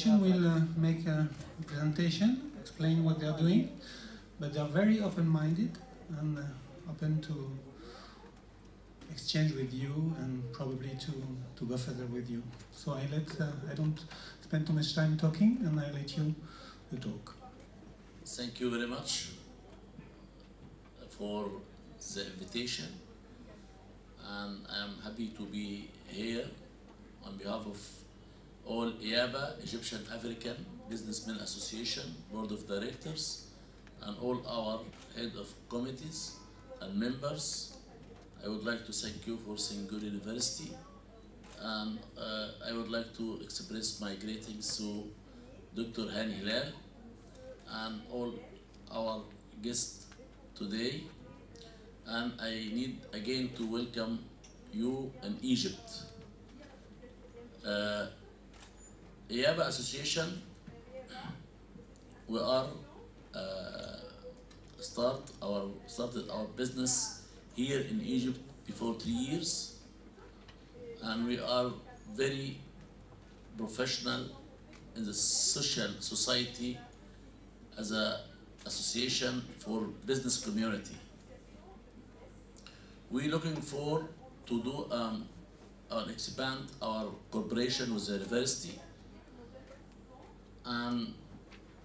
association will make a presentation, explain what they are doing, but they are very open-minded and open to exchange with you and probably to go further with you. So I don't spend too much time talking, and I let you talk. Thank you very much for the invitation, and I'm happy to be here on behalf of all IABA, Egyptian African Businessmen Association, Board of Directors, and all our head of committees and members. I would like to thank you for Singur University, and I would like to express my greetings to Dr. Hani Hilal and all our guests today. And I need again to welcome you in Egypt. IABA Association, we are started our business here in Egypt before 3 years, and we are very professional in the society as an association for business community. We're looking for to do and expand our cooperation with the university, and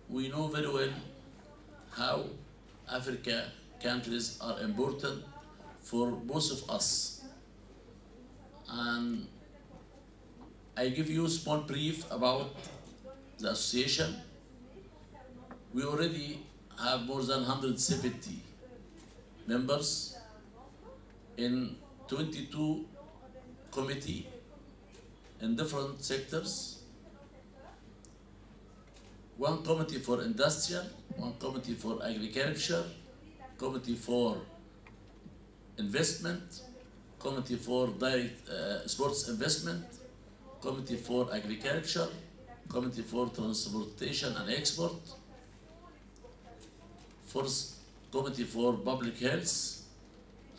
we know very well how Africa countries are important for both of us. And I give you a small brief about the association. We already have more than 170 members in 22 committees in different sectors. One committee for industrial, one committee for agriculture, committee for investment, committee for direct sports investment, committee for agriculture, committee for transportation and export, first committee for public health,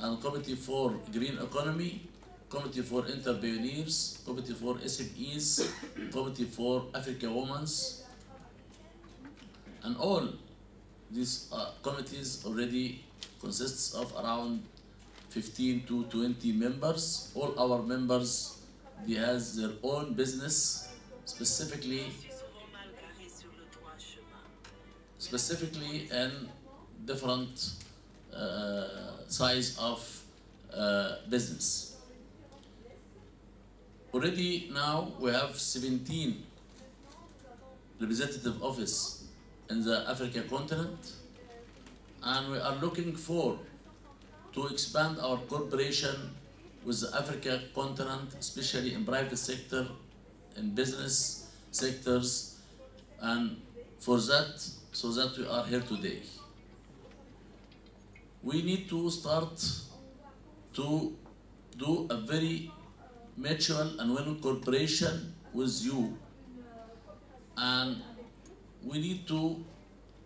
and committee for green economy, committee for entrepreneurs, committee for SMEs, committee for African women, and all these committees already consists of around 15 to 20 members. All our members, they have their own business, specifically in different size of business. Already now we have 17 representative office in the African continent, and we are looking for to expand our cooperation with the African continent, especially in private sector, in business sectors, and for that, so that we are here today. We need to start to do a very mutual and winning cooperation with you, and we need to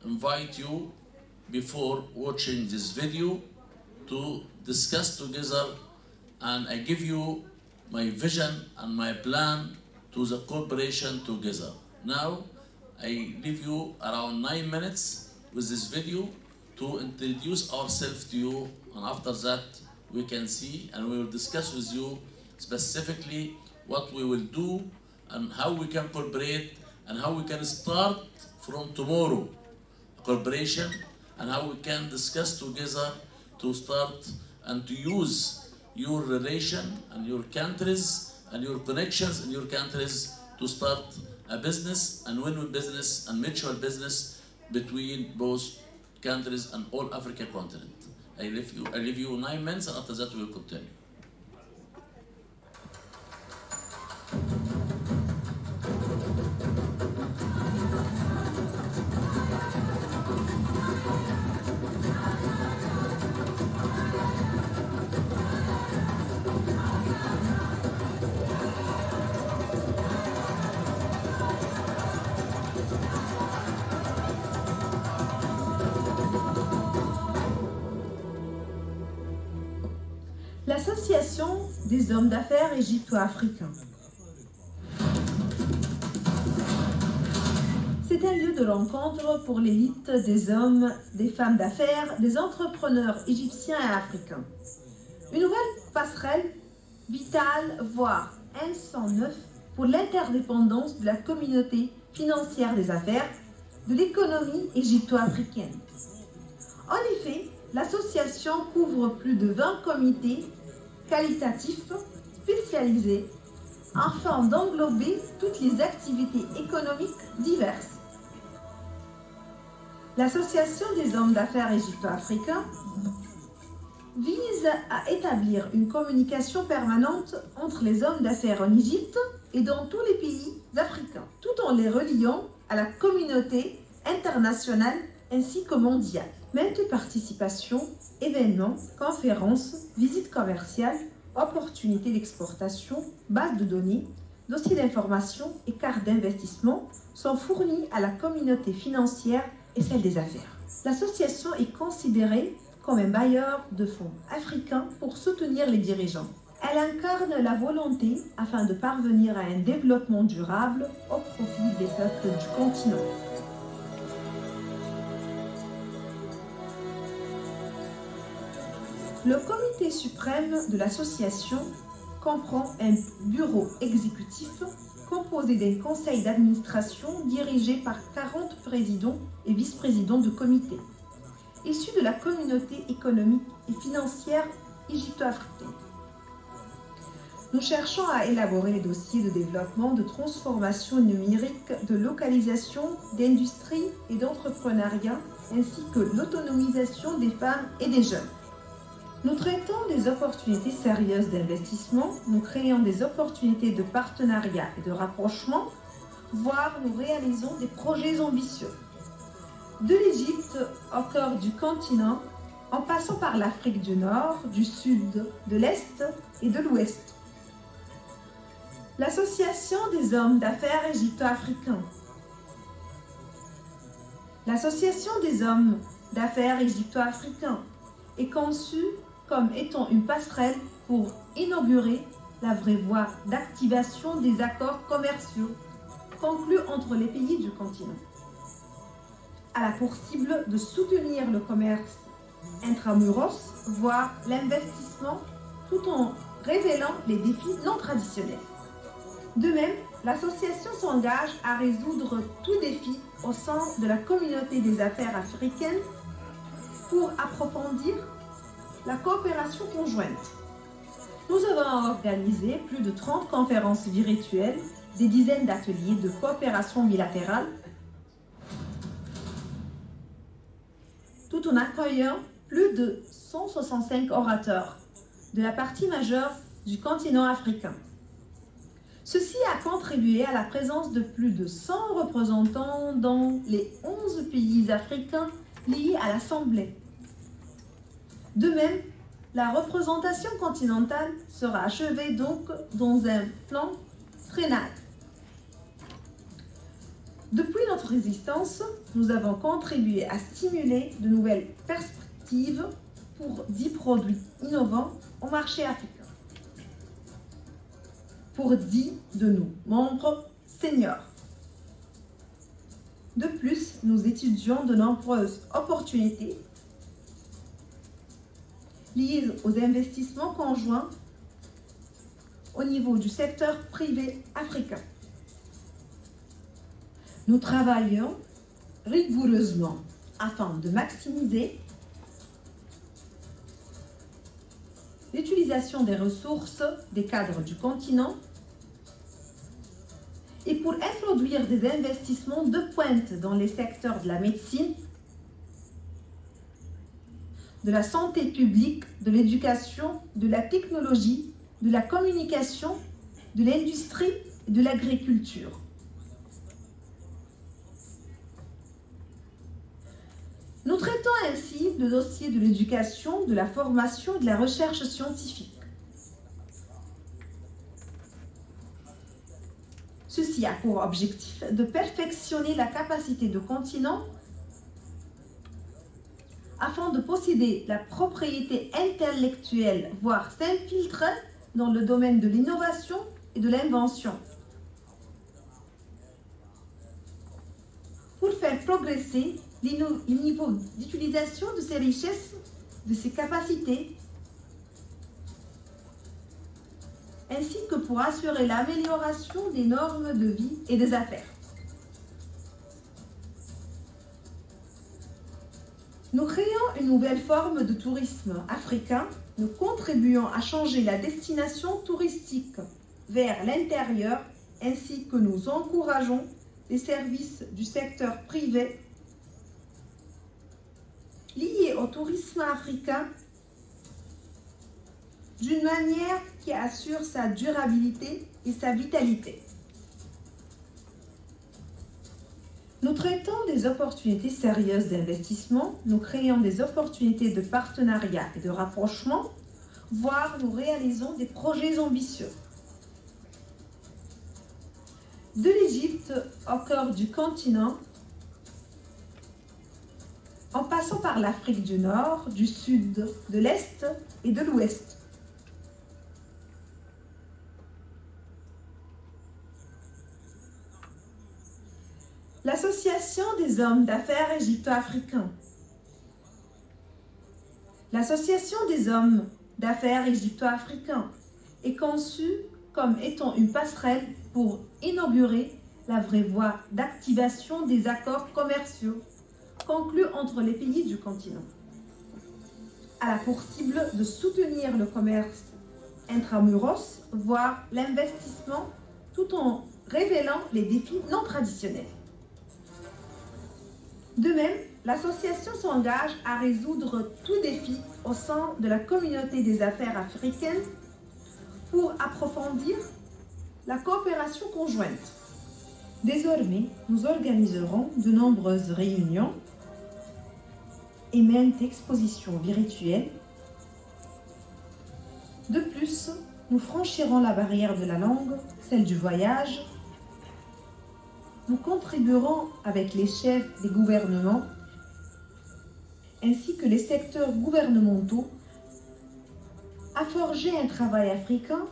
invite you before watching this video to discuss together, and I give you my vision and my plan to the cooperation together. Now, I leave you around 9 minutes with this video to introduce ourselves to you, and after that we can see and we will discuss with you specifically what we will do and how we can cooperate and how we can start from tomorrow cooperation, and how we can discuss together to start and to use your relation and your countries and your connections in your countries to start a business and win-win business and mutual business between both countries and all African continent. I leave you 9 minutes, and after that we will continue. L'Association des hommes d'affaires égypto-africains. C'est un lieu de rencontre pour l'élite des hommes, des femmes d'affaires, des entrepreneurs égyptiens et africains. Une nouvelle passerelle vitale, voire un sang neuf pour l'interdépendance de la communauté financière des affaires de l'économie égypto-africaine. En effet, l'association couvre plus de 20 comités qualitatifs spécialisés afin d'englober toutes les activités économiques diverses. L'Association des hommes d'affaires égypto-africains vise à établir une communication permanente entre les hommes d'affaires en Égypte et dans tous les pays africains, tout en les reliant à la communauté internationale ainsi que mondiale. Maintes participations, événements, conférences, visites commerciales, opportunités d'exportation, bases de données, dossiers d'information et cartes d'investissement sont fournis à la communauté financière et celle des affaires. L'association est considérée comme un bailleur de fonds africain pour soutenir les dirigeants. Elle incarne la volonté afin de parvenir à un développement durable au profit des peuples du continent. Le comité suprême de l'association comprend un bureau exécutif composé d'un conseil d'administration dirigé par 40 présidents et vice-présidents de comité, issus de la communauté économique et financière égypto-africaine. Nous cherchons à élaborer les dossiers de développement, de transformation numérique, de localisation, d'industrie et d'entrepreneuriat, ainsi que l'autonomisation des femmes et des jeunes. Nous traitons des opportunités sérieuses d'investissement, nous créons des opportunités de partenariat et de rapprochement, voire nous réalisons des projets ambitieux. De l'Égypte au cœur du continent, en passant par l'Afrique du Nord, du Sud, de l'Est et de l'Ouest. L'Association des hommes d'affaires égypto-africains. L'Association des hommes d'affaires égypto-africains est conçue comme étant une passerelle pour inaugurer la vraie voie d'activation des accords commerciaux conclus entre les pays du continent. Elle a pour cible de soutenir le commerce intramuros, voire l'investissement, tout en révélant les défis non traditionnels. De même, l'association s'engage à résoudre tout défi au sein de la communauté des affaires africaines pour approfondir la coopération conjointe. Nous avons organisé plus de 30 conférences virtuelles, des dizaines d'ateliers de coopération bilatérale, tout en accueillant plus de 165 orateurs de la partie majeure du continent africain. Ceci a contribué à la présence de plus de 100 représentants dans les 11 pays africains liés à l'Assemblée. De même, la représentation continentale sera achevée donc dans un plan triennal. Depuis notre existence, nous avons contribué à stimuler de nouvelles perspectives pour 10 produits innovants au marché africain. Pour 10 de nos membres seniors. De plus, nous étudions de nombreuses opportunités liées aux investissements conjoints au niveau du secteur privé africain. Nous travaillons rigoureusement afin de maximiser l'utilisation des ressources des cadres du continent et pour introduire des investissements de pointe dans les secteurs de la médecine, de la santé publique, de l'éducation, de la technologie, de la communication, de l'industrie et de l'agriculture. Nous traitons ainsi le dossier de l'éducation, de la formation et de la recherche scientifique. Ceci a pour objectif de perfectionner la capacité du continent afin de posséder la propriété intellectuelle, voire s'infiltrer dans le domaine de l'innovation et de l'invention. faire progresser les niveaux d'utilisation de ses richesses, de ses capacités, ainsi que pour assurer l'amélioration des normes de vie et des affaires. Nous créons une nouvelle forme de tourisme africain. Nous contribuons à changer la destination touristique vers l'intérieur, ainsi que nous encourageons les services du secteur privé liés au tourisme africain d'une manière qui assure sa durabilité et sa vitalité. Nous traitons des opportunités sérieuses d'investissement, nous créons des opportunités de partenariat et de rapprochement, voire nous réalisons des projets ambitieux. De l'Égypte au cœur du continent, en passant par l'Afrique du Nord, du Sud, de l'Est et de l'Ouest. L'Association des hommes d'affaires égypto-africains. L'Association des hommes d'affaires égypto-africains est conçue comme étant une passerelle pour inaugurer la vraie voie d'activation des accords commerciaux conclus entre les pays du continent. Elle a pour cible de soutenir le commerce intramuros, voire l'investissement, tout en révélant les défis non traditionnels. De même, l'association s'engage à résoudre tout défi au sein de la communauté des affaires africaines pour approfondir la coopération conjointe. Désormais, nous organiserons de nombreuses réunions et même expositions virtuelles. De plus, nous franchirons la barrière de la langue, celle du voyage. Nous contribuerons avec les chefs des gouvernements ainsi que les secteurs gouvernementaux à forger un travail africain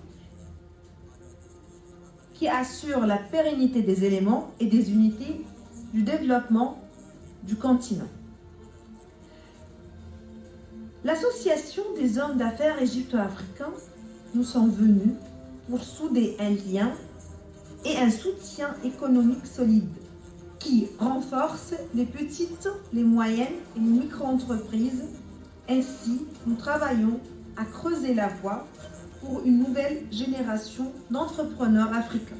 qui assure la pérennité des éléments et des unités du développement du continent. L'Association des hommes d'affaires égypto-africains, nous sommes venus pour souder un lien et un soutien économique solide qui renforce les petites, les moyennes et les micro-entreprises. Ainsi, nous travaillons à creuser la voie pour une nouvelle génération d'entrepreneurs africains.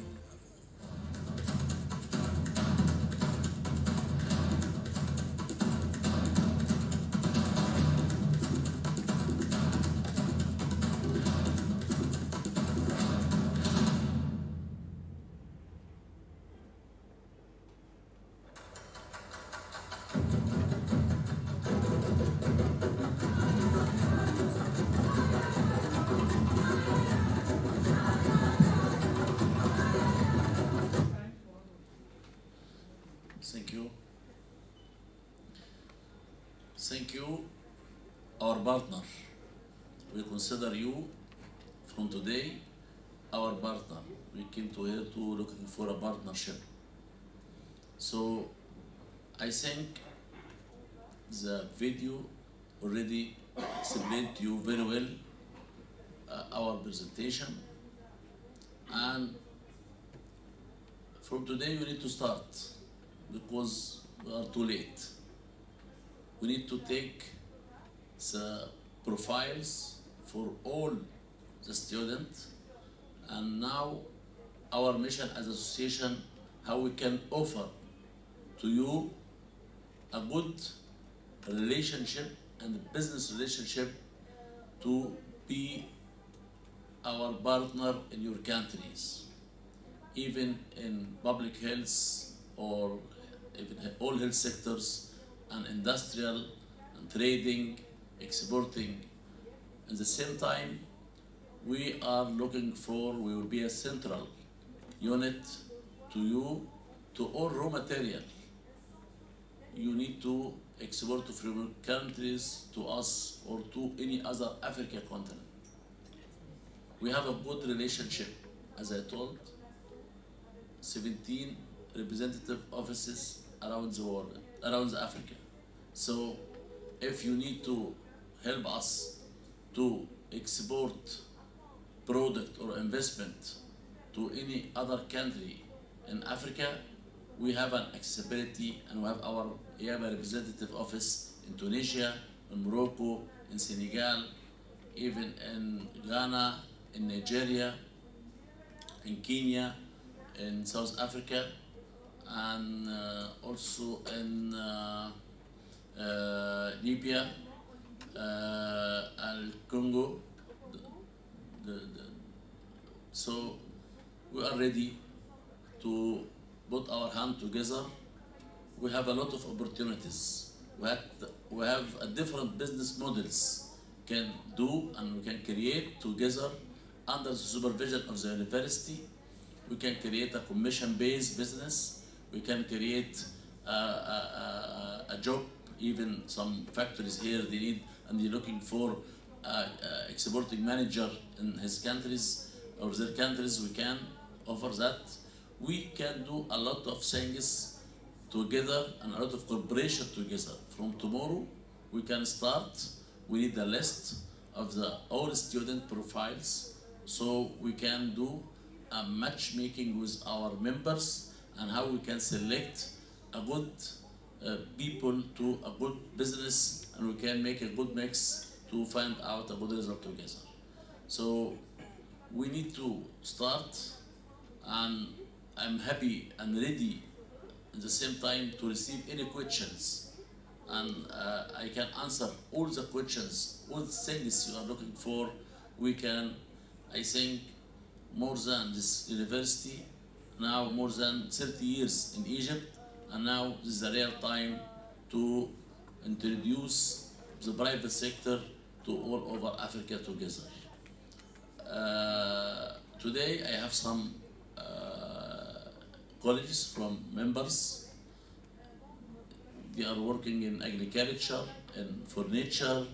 Thank you, our partner. We consider you from today our partner. We came to here to looking for a partnership. So I think the video already explained to you very well our presentation, and from today we need to start because we are too late. We need to take the profiles for all the students, and now our mission as association, how we can offer to you a good relationship and business relationship to be our partner in your countries, even in public health or even all health sectors, and industrial and trading, exporting. At the same time, we are looking for, we will be a central unit to you, to all raw material. You need to export from your countries to us or to any other African continent. We have a good relationship, as I told, 17 representative offices around the world, around Africa. So if you need to help us to export product or investment to any other country in Africa, we have an accessibility, and we have a representative office in Tunisia, in Morocco, in Senegal, even in Ghana, in Nigeria, in Kenya, in South Africa, and also in Libya, and Congo. So we are ready to put our hand together. We have a lot of opportunities. We have a different business models can do, and we can create together under the supervision of the university. We can create a commission-based business. We can create a job. Even some factories here, they need, and they're looking for exporting manager in his countries or their countries. We can offer that. We can do a lot of things together and a lot of cooperation together. From tomorrow, we can start. We need a list of all student profiles, so we can do a matchmaking with our members and how we can select a good people to a good business, and we can make a good mix to find out a good result together. So we need to start, and I'm happy and ready at the same time to receive any questions, and I can answer all the questions, all the things you are looking for. We can, I think, more than this university, now more than 30 years in Egypt, and now this is a rare time to introduce the private sector to all over Africa together. Today I have some colleagues from members. They are working in agriculture, in furniture,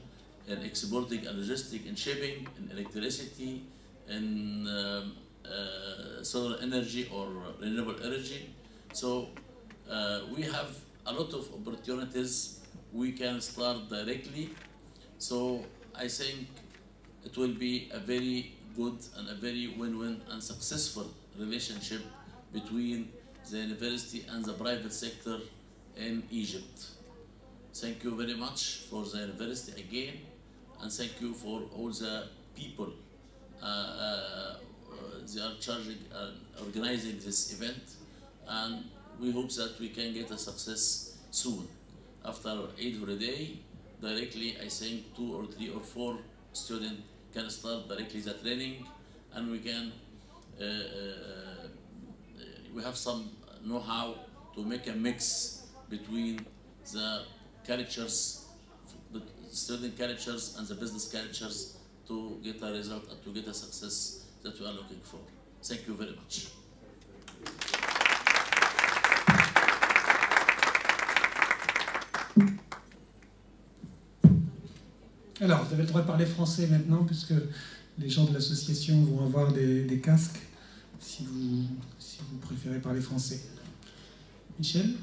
in exporting and logistics, in shipping, in electricity, in solar energy or renewable energy. So we have a lot of opportunities. We can start directly. So I think it will be a very good and a very win-win and successful relationship between the university and the private sector in Egypt. Thank you very much for the university again, and thank you for all the people they are charging and organizing this event, and we hope that we can get a success soon. After Eid holiday, directly I think 2 or 3 or 4 students can start directly the training, and we can we have some know-how to make a mix between the cultures, the student cultures and the business cultures, to get a result and to get a success that we are looking for. Thank you very much. Alors, vous avez le droit de parler français maintenant, puisque les gens de l'association vont avoir des casques, si vous préférez parler français. Michel ?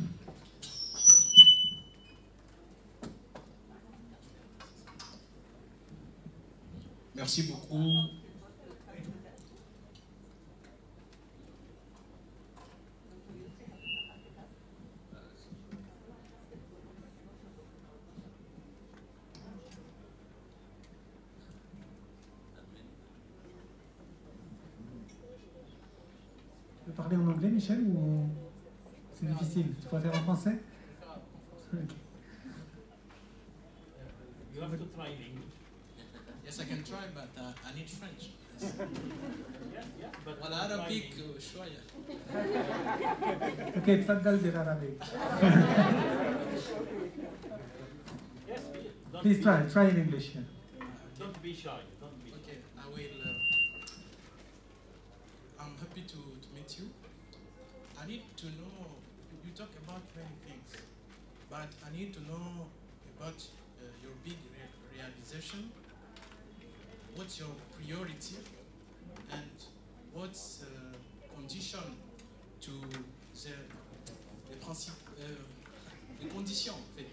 Merci beaucoup. Tu veux parler en anglais, Michel, ou c'est difficile? Tu préfères en français? Okay. You have to try in English. Yes, I can try, but I need French. Yeah, but والعربي شوية. Okay, تفضل بالعربي. yes, Please try in English. Yeah. Don't be shy. Don't be. Okay, I will. I'm happy to meet you. I need to know. You talk about many things, but I need to know about your big realization. What's your priority, and what's condition to the principe les conditions en fait.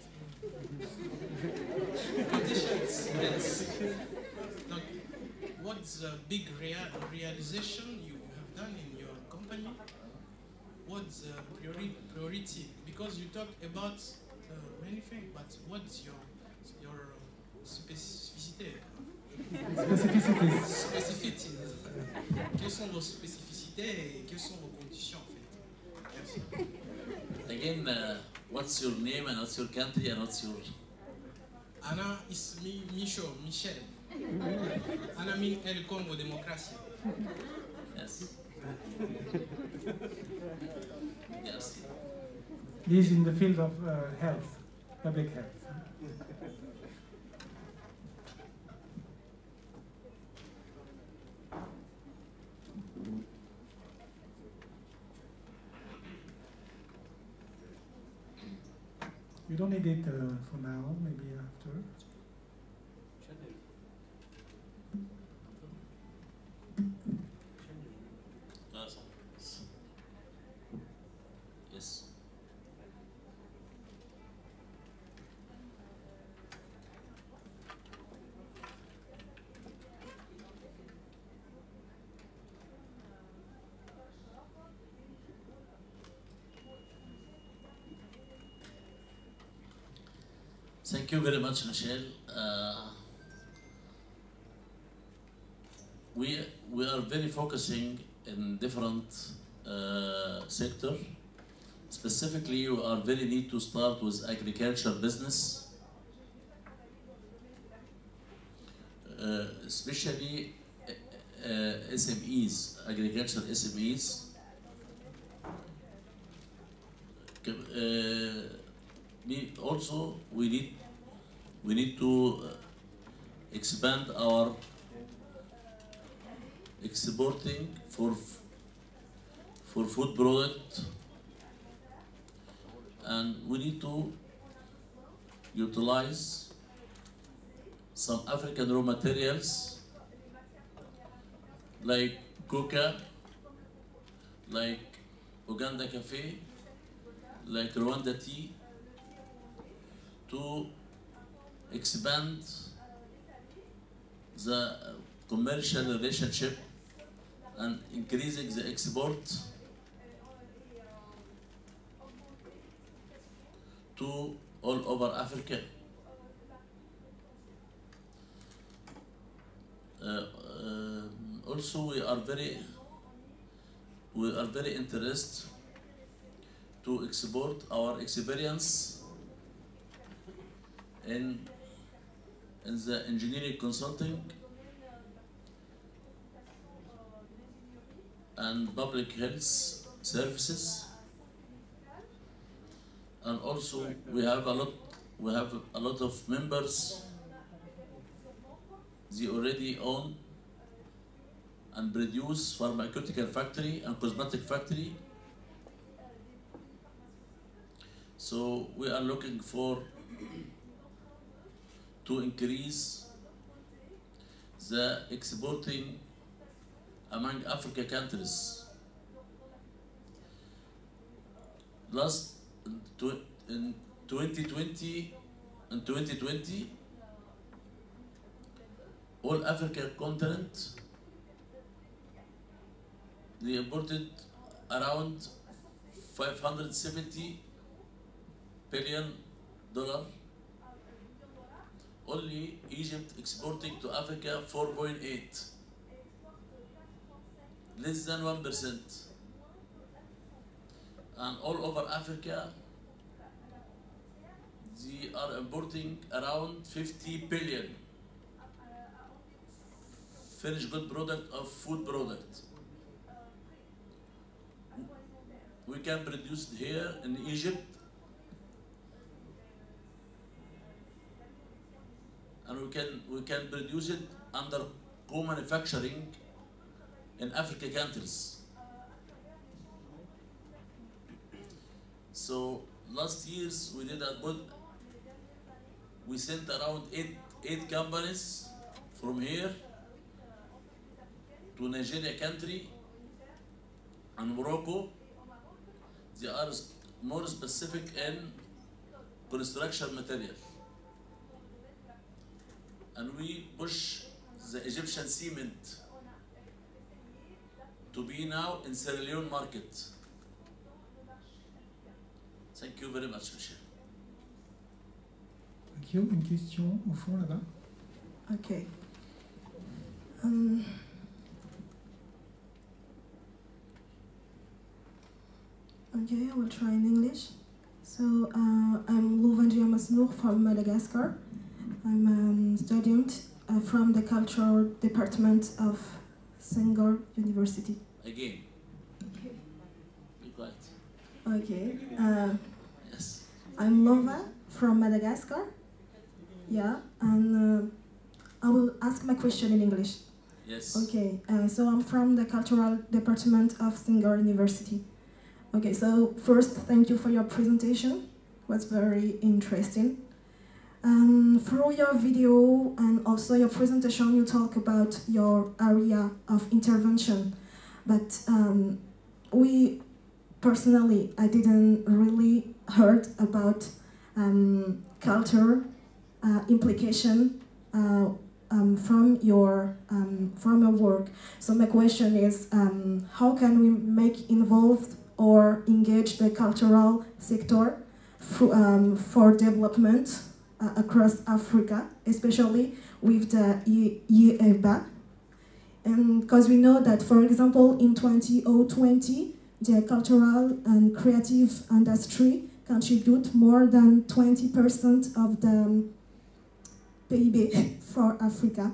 Conditions, yes. Donc, what's the big realization you have done in your company? What's the priority? Because you talk about many things, but what's your spécificité? Spécificités. Quelles sont vos spécificités et quelles sont vos conditions en fait? Merci. Again, what's your name and what's your country and what's your... Ana ismi Michel. Ana min el Congo démocratie. Yes. Yes. This is in the field of health, public health. You don't need it for now, maybe after. Yes. Thank you very much, Michelle. We are very focusing in different sector. Specifically, you are very need to start with agriculture business, especially SMEs, agriculture SMEs. Also, we need to expand our exporting for food product, and we need to utilize some African raw materials like coca, like Uganda coffee, like Rwanda tea, to expand the commercial relationship and increasing the export to all over Africa. Also, we are very interested to export our experience in the engineering consulting and public health services, and also we have a lot of members. They already own and produce pharmaceutical factory and cosmetic factory. So we are looking for to increase the exporting among Africa countries. In 2020, all African continent, they imported around $570 billion. Only Egypt exporting to Africa 4.8, less than 1%. And all over Africa, they are importing around 50 billion finished good product of food product. We can produce here in Egypt, and we can produce it under co-manufacturing in African countries. So last years we sent around eight companies from here to Nigeria country and Morocco. They are more specific in construction material. And we push the Egyptian cement to be now in Sierra Leone market. Thank you very much, Michelle. Thank you. Une question au fond là-bas. Okay. Okay, I will try in English. So I'm Louvangia Masnour from Madagascar. I'm a student from the Cultural Department of Senghor University. Again. Be quiet. Okay. Yes. I'm Lova from Madagascar. Yeah, and I will ask my question in English. Yes. Okay, so I'm from the Cultural Department of Senghor University. Okay, so first, thank you for your presentation. It was very interesting. Through your video and also your presentation, you talk about your area of intervention. But we, personally, I didn't really heard about culture implication from your work. So my question is, how can we make involved or engage the cultural sector for development across Africa, especially with the IEBA? And because we know that, for example, in 2020, the cultural and creative industry contribute more than 20% of the PIB for Africa.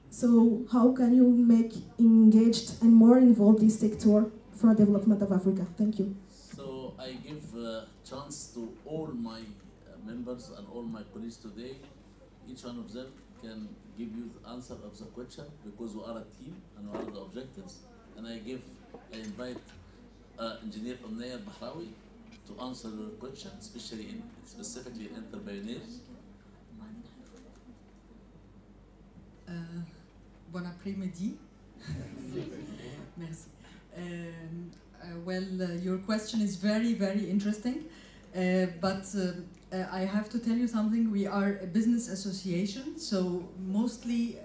So how can you make engaged and more involved this sector for development of Africa? Thank you. So I give a chance to all my members and all my colleagues today. Each one of them can give you the answer of the question because we are a team and we are the objectives. And I invite Engineer Omnaya Bahrawi to answer your question, specifically in entrepreneurs. Bon après-midi. Merci. Your question is very, very interesting, but I have to tell you something. We are a business association, so mostly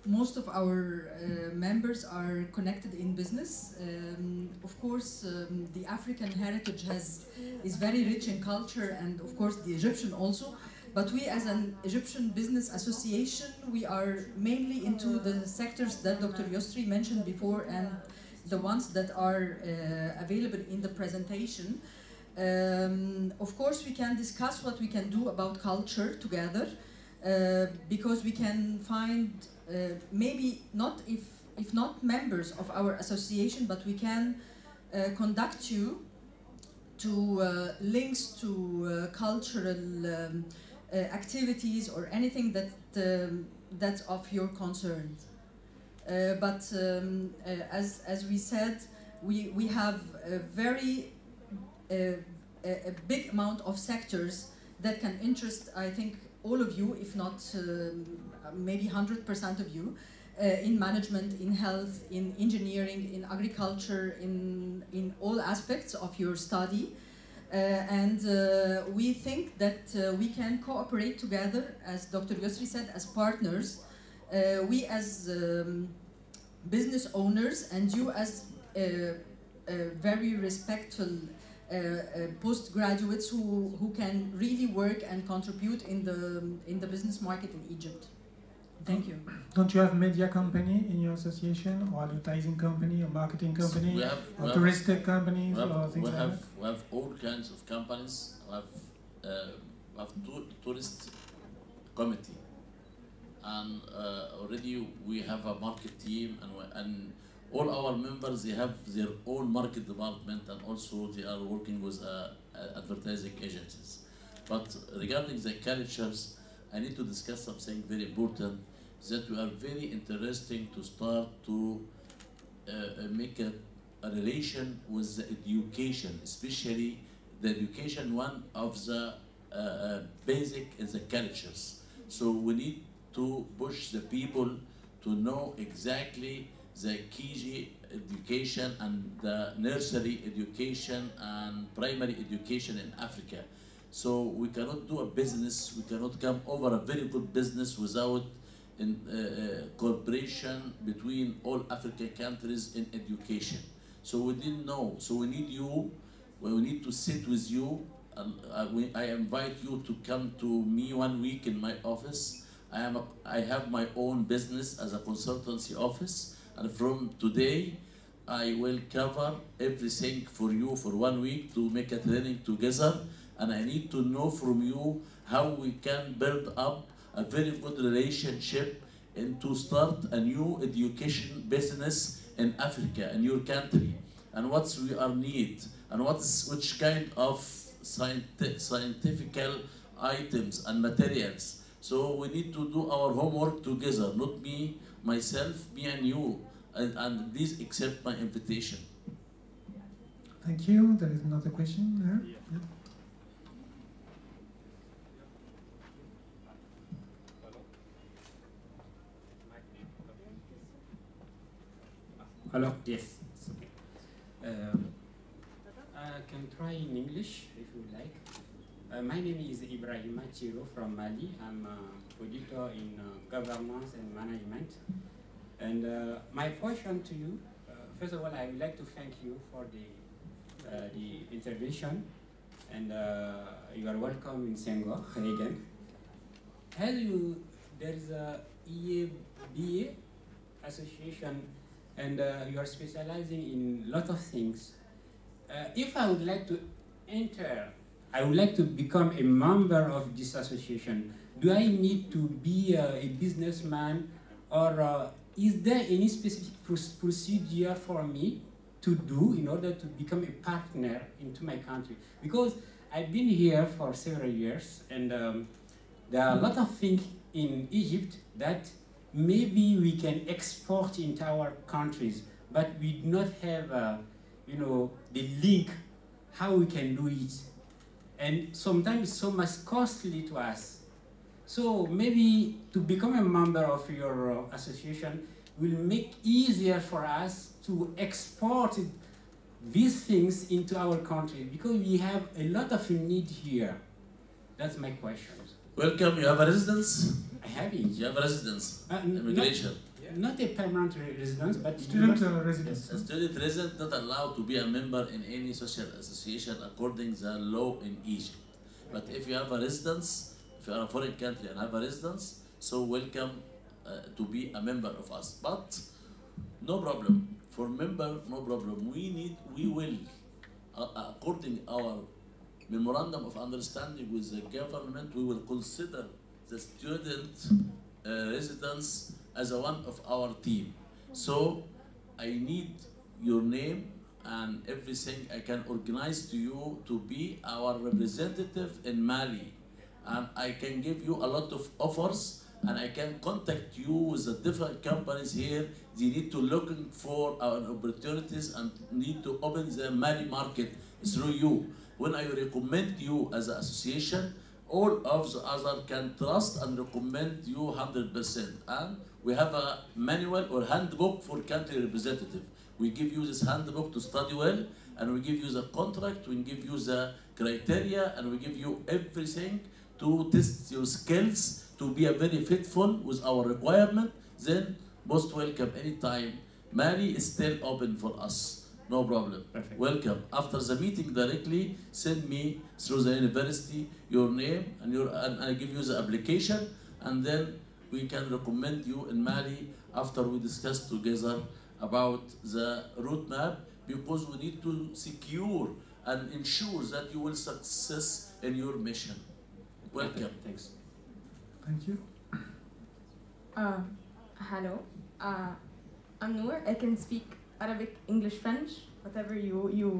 most of our members are connected in business. Of course, the African heritage is very rich in culture, and of course the Egyptian also. But we, as an Egyptian business association, we are mainly into the sectors that Dr. Yosri mentioned before and the ones that are available in the presentation. Of course, we can discuss what we can do about culture together, because we can find maybe not, if not members of our association, but we can conduct you to links to cultural activities or anything that's of your concern. But as we said, we have a very a big amount of sectors that can interest, I think, all of you, if not maybe 100% of you, in management, in health, in engineering, in agriculture, in all aspects of your study. And we think that we can cooperate together, as Dr. Yosri said, as partners. We as business owners and you as very respectful postgraduates who can really work and contribute in the business market in Egypt. Thank you. Don't you have media company in your association, or advertising company, or marketing company, or touristic companies, or things like that? We have all kinds of companies. We have tourist committee, and already we have a market team, and all our members, they have their own market department, and also they are working with advertising agencies. But regarding the cultures, I need to discuss something very important, that we are very interesting to start to make a relation with the education, especially the education, one of the basic in the cultures. So we need to push the people to know exactly the KG education and the nursery education and primary education in Africa. So we cannot do a business, we cannot come over a very good business without cooperation between all African countries in education. So we didn't know, so we need you, we need to sit with you. I invite you to come to me 1 week in my office. I have my own business as a consultancy office, and from today I will cover everything for you for 1 week to make a training together, and I need to know from you how we can build up a very good relationship and to start a new education business in Africa, in your country, and what we are need, and which kind of scientific items and materials. So we need to do our homework together, not me, myself, me and you, and please accept my invitation. Thank you. There is another question there. Yeah. Hello, yes. I can try in English if you like. My name is Ibrahim Chiro from Mali. I'm an auditor in governance and management. And my question to you, first of all, I would like to thank you for the intervention. And you are welcome in Senghor again. There is a EABA association, and you are specializing in a lot of things. If I would like to enter, I would like to become a member of this association, do I need to be a businessman, or is there any specific procedure for me to do in order to become a partner into my country? Because I've been here for several years, and there are a lot of things in Egypt that maybe we can export into our countries, but we do not have, the link how we can do it. And sometimes it's so much costly to us. So maybe to become a member of your association will make easier for us to export these things into our country, because we have a lot of need here. That's my question. Welcome. You have a residence? I have it. You have a residence? Immigration? Not a permanent residence, but student residence. A student resident not allowed to be a member in any social association according to the law in Egypt. But if you have a residence, if you are a foreign country and have a residence, so welcome to be a member of us. But no problem. For member, no problem. We will, according our memorandum of understanding with the government, we will consider the student residence as one of our team. So I need your name and everything I can organize to you to be our representative in Mali. And I can give you a lot of offers, and I can contact you with the different companies here. They need to looking for our opportunities and need to open the Mali market through you. When I recommend you as an association, all of the other can trust and recommend you 100%. And we have a manual or handbook for country representative. We give you this handbook to study well, and we give you the contract, we give you the criteria, and we give you everything to test your skills to be a very faithful with our requirement. Then most welcome anytime. Mali is still open for us. No problem. Perfect. Welcome. After the meeting directly, send me through the university your name and I give you the application, and then we can recommend you in Mali after we discuss together about the roadmap, because we need to secure and ensure that you will success in your mission. Welcome. Okay, thanks. Thank you. Hello. I'm Noor. I can speak Arabic, English, French, whatever you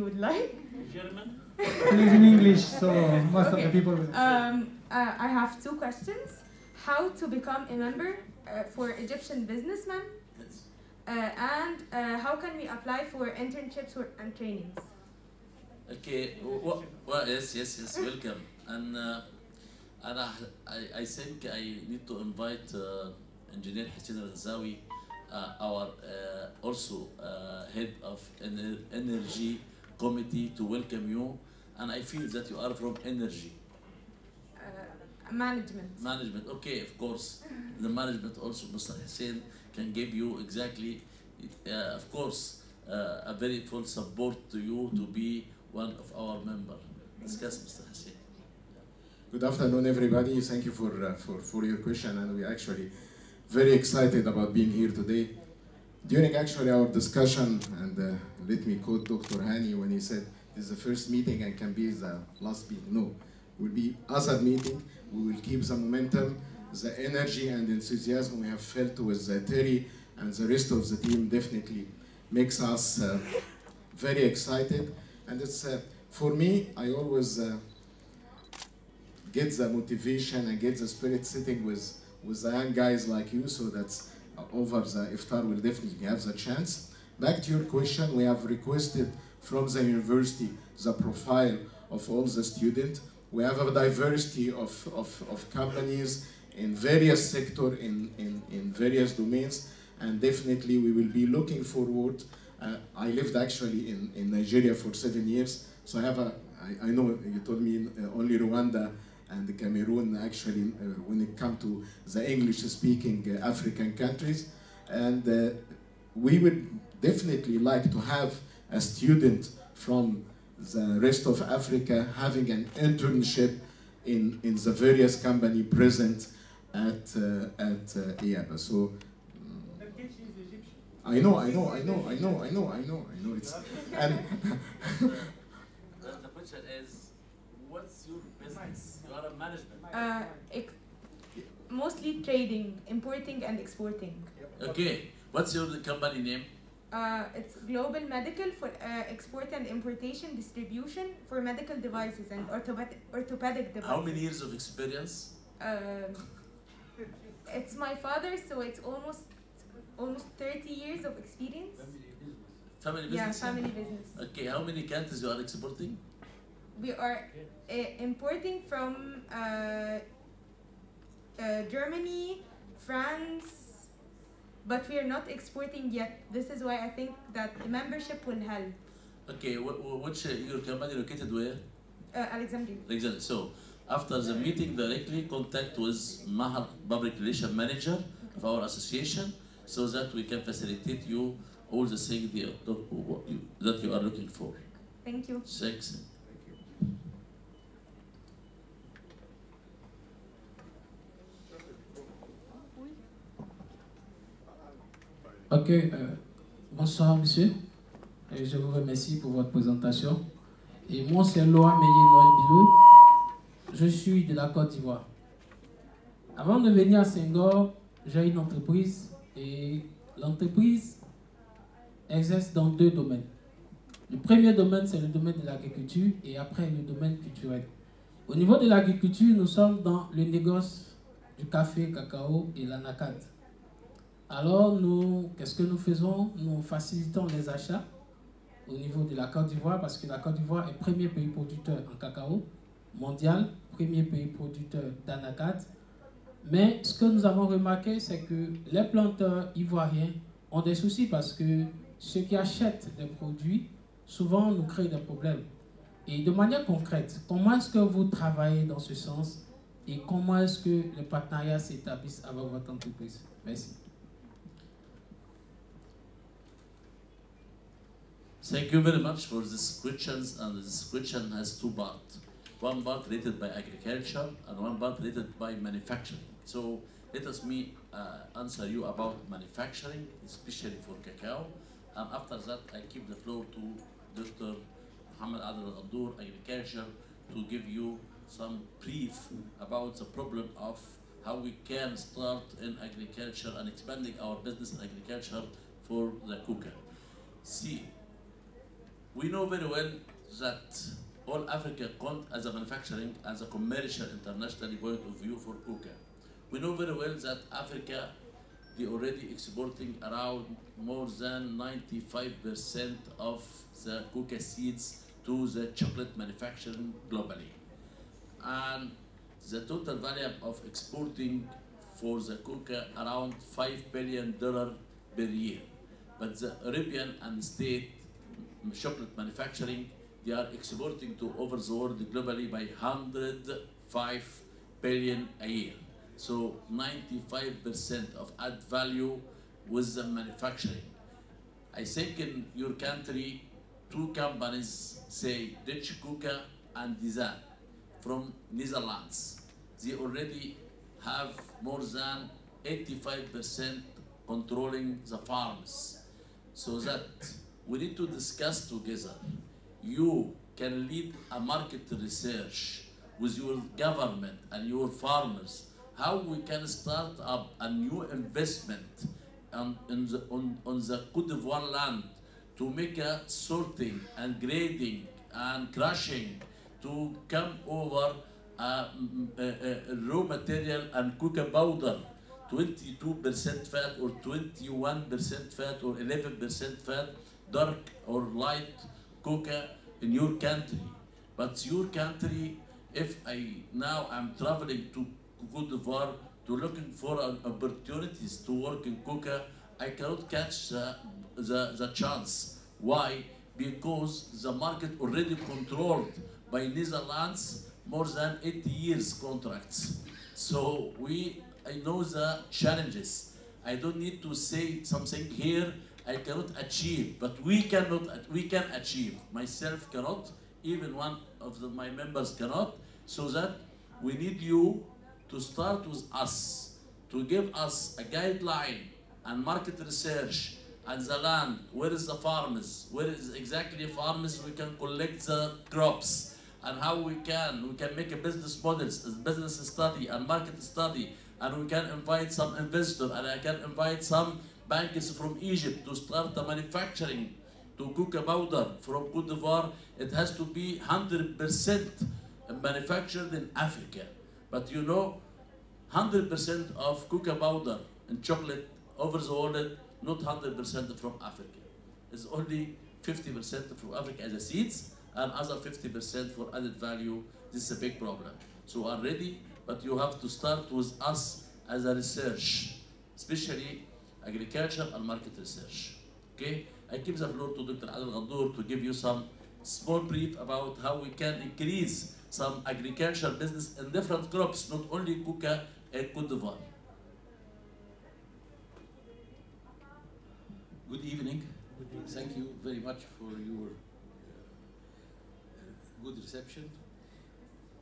would like. German? Please in English, so most of the people will. I have two questions. How to become a member for Egyptian businessmen? Yes. And how can we apply for internships and trainings? Okay. Well, yes. Welcome. And I think I need to invite Engineer Hussein Al-Zawi our also head of energy committee to welcome you, and I feel that you are from energy. Management. Management, okay, of course. The management also, Mr. Hussein, can give you exactly, of course, a very full support to you to be one of our members. Discuss, Mr. Hussein. Good afternoon, everybody. Thank you for your question, and we're actually very excited about being here today. During actually our discussion, and let me quote Dr. Hani when he said, this is the first meeting and can be the last meeting. No, will be other meeting. We will keep the momentum, the energy and enthusiasm we have felt with Terry and the rest of the team definitely makes us very excited. And it's, for me, I always get the motivation and get the spirit sitting with the young guys like you, so that over the iftar we'll definitely have the chance. Back to your question, we have requested from the university the profile of all the students. We have a diversity of companies in various sectors, in various domains, and definitely we will be looking forward. I lived actually in Nigeria for 7 years, so I know you told me only Rwanda and Cameroon actually when it comes to the English-speaking African countries, and we would definitely like to have a student from the rest of Africa having an internship in the various company present at IABA. So I know. It's and the question is, what's your business? You are a management. Mostly trading, importing and exporting. Okay, what's your company name? It's Global Medical for export and importation distribution for medical devices and orthopedic devices. How many years of experience? It's my father, so it's almost 30 years of experience. Family business? Yeah, family business. Okay, how many countries you are exporting? We are importing from Germany, France, but we are not exporting yet. This is why I think that the membership will help. Okay, which your company located where? Alexandria. Alexandria. So, after the meeting, directly contact with Mahar, Public Relations Manager of our association, so that we can facilitate you all the things that you are looking for. Thank you. Thanks. Ok, bonsoir monsieur, je vous remercie pour votre présentation. Et moi c'est Laurent Meyer Bilou, je suis de la Côte d'Ivoire. Avant de venir à Senghor, j'ai une entreprise et l'entreprise exerce dans 2 domaines. Le premier domaine c'est le domaine de l'agriculture et après le domaine culturel. Au niveau de l'agriculture, nous sommes dans le négoce du café, cacao et l'anacarde. Alors, qu'est-ce que nous faisons? Nous facilitons les achats au niveau de la Côte d'Ivoire parce que la Côte d'Ivoire est premier pays producteur en cacao mondial, premier pays producteur d'anacarde. Mais ce que nous avons remarqué, c'est que les planteurs ivoiriens ont des soucis parce que ceux qui achètent des produits, souvent, nous créent des problèmes. Et de manière concrète, comment est-ce que vous travaillez dans ce sens et comment est-ce que les partenariats s'établissent avec votre entreprise? Merci. Thank you very much for these questions, and this question has 2 parts. One part related by agriculture and one part related by manufacturing. So let us answer you about manufacturing, especially for cacao, and after that I give the floor to Dr. Mohammed Adel Al-Addour, agriculture, to give you some brief about the problem of how we can start in agriculture and expanding our business in agriculture for the cocoa. See, we know very well that all Africa count as a manufacturing, as a commercial international point of view for cocoa. We know very well that Africa, they already exporting around more than 95% of the cocoa seeds to the chocolate manufacturing globally. And the total value of exporting for the cocoa around $5 billion per year. But the European and state chocolate manufacturing, they are exporting to over the world globally by 105 billion a year. So 95% of add value with the manufacturing. I think in your country, two companies, say Dutch Kuka and Dizan from Netherlands, they already have more than 85% controlling the farms. So that we need to discuss together. You can lead a market research with your government and your farmers, how we can start up a new investment on the Côte d'Ivoire land to make a sorting and grading and crushing to come over raw material and cocoa powder, 22% fat or 21% fat or 11% fat, dark or light cocoa in your country. But your country, if I'm traveling to Côte d'Ivoire to looking for opportunities to work in cocoa, I cannot catch the chance. Why? Because the market already controlled by Netherlands more than 80 years contracts. So I know the challenges. I don't need to say something here I cannot achieve, but we can achieve. Myself cannot, even one of my members cannot, so that we need you to start with us, to give us a guideline and market research and the land, where is the farmers, where is exactly farmers, we can collect the crops, and how we can make a business models, a business study and market study, and we can invite some investor, and I can invite some bankers from Egypt to start the manufacturing to cocoa powder from Côte d'Ivoire. It has to be 100% manufactured in Africa. But you know, 100% of cocoa powder and chocolate over the world, not 100% from Africa. It's only 50% from Africa as a seeds, and other 50% for added value. This is a big problem. So we are ready, but you have to start with us as a research, especially agriculture and market research. Okay? I give the floor to Dr. Adel Ghadour to give you some small brief about how we can increase some agriculture business in different crops, not only cocoa and Côte d'Ivoire. Good evening. Thank you very much for your good reception.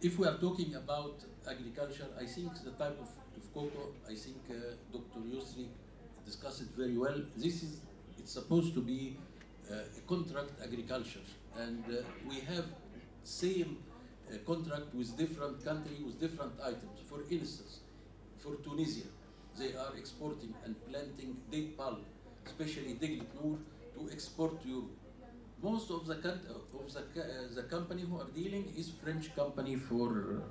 If we are talking about agriculture, I think the type of cocoa, I think Dr. Yusri discussed it very well. It's supposed to be a contract agriculture, and we have same contract with different countries with different items. For instance, for Tunisia, they are exporting and planting date palm, especially Deglet Noor, to export to Europe. Most of the company who are dealing is French company for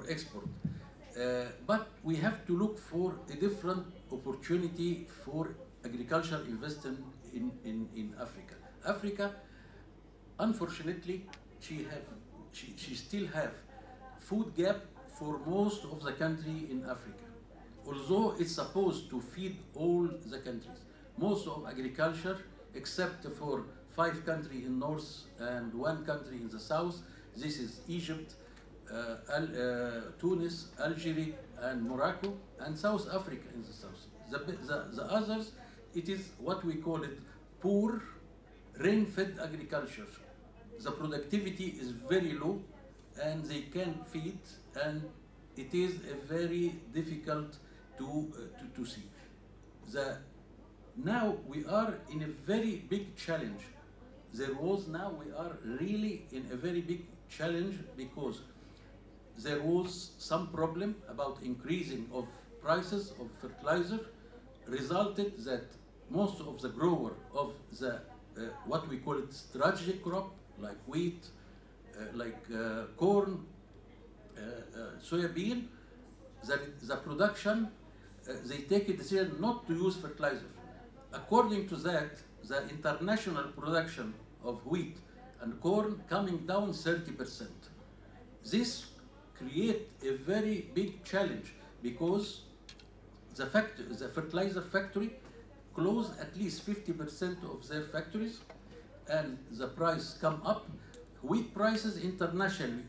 export. But we have to look for a different opportunity for agriculture investment in Africa. Africa, unfortunately, she still have food gap for most of the country in Africa. Although it's supposed to feed all the countries. Most of agriculture, except for 5 countries in north and 1 country in the south, this is Egypt, Tunis, Algeria, and Morocco, and South Africa in the south. The others, it is what we call it poor, rain-fed agriculture. The productivity is very low, and they can't feed, and it is a very difficult to see. Now we are in a very big challenge. Now we are really in a very big challenge because there was some problem about increasing of prices of fertilizer, resulted that most of the grower of the what we call it strategic crop, like wheat, corn, soybean, the production, they take a decision not to use fertilizer. According to that, the international production of wheat and corn coming down 30%. This creates a very big challenge because the fertilizer factory close at least 50% of their factories, and the price come up. Wheat prices internationally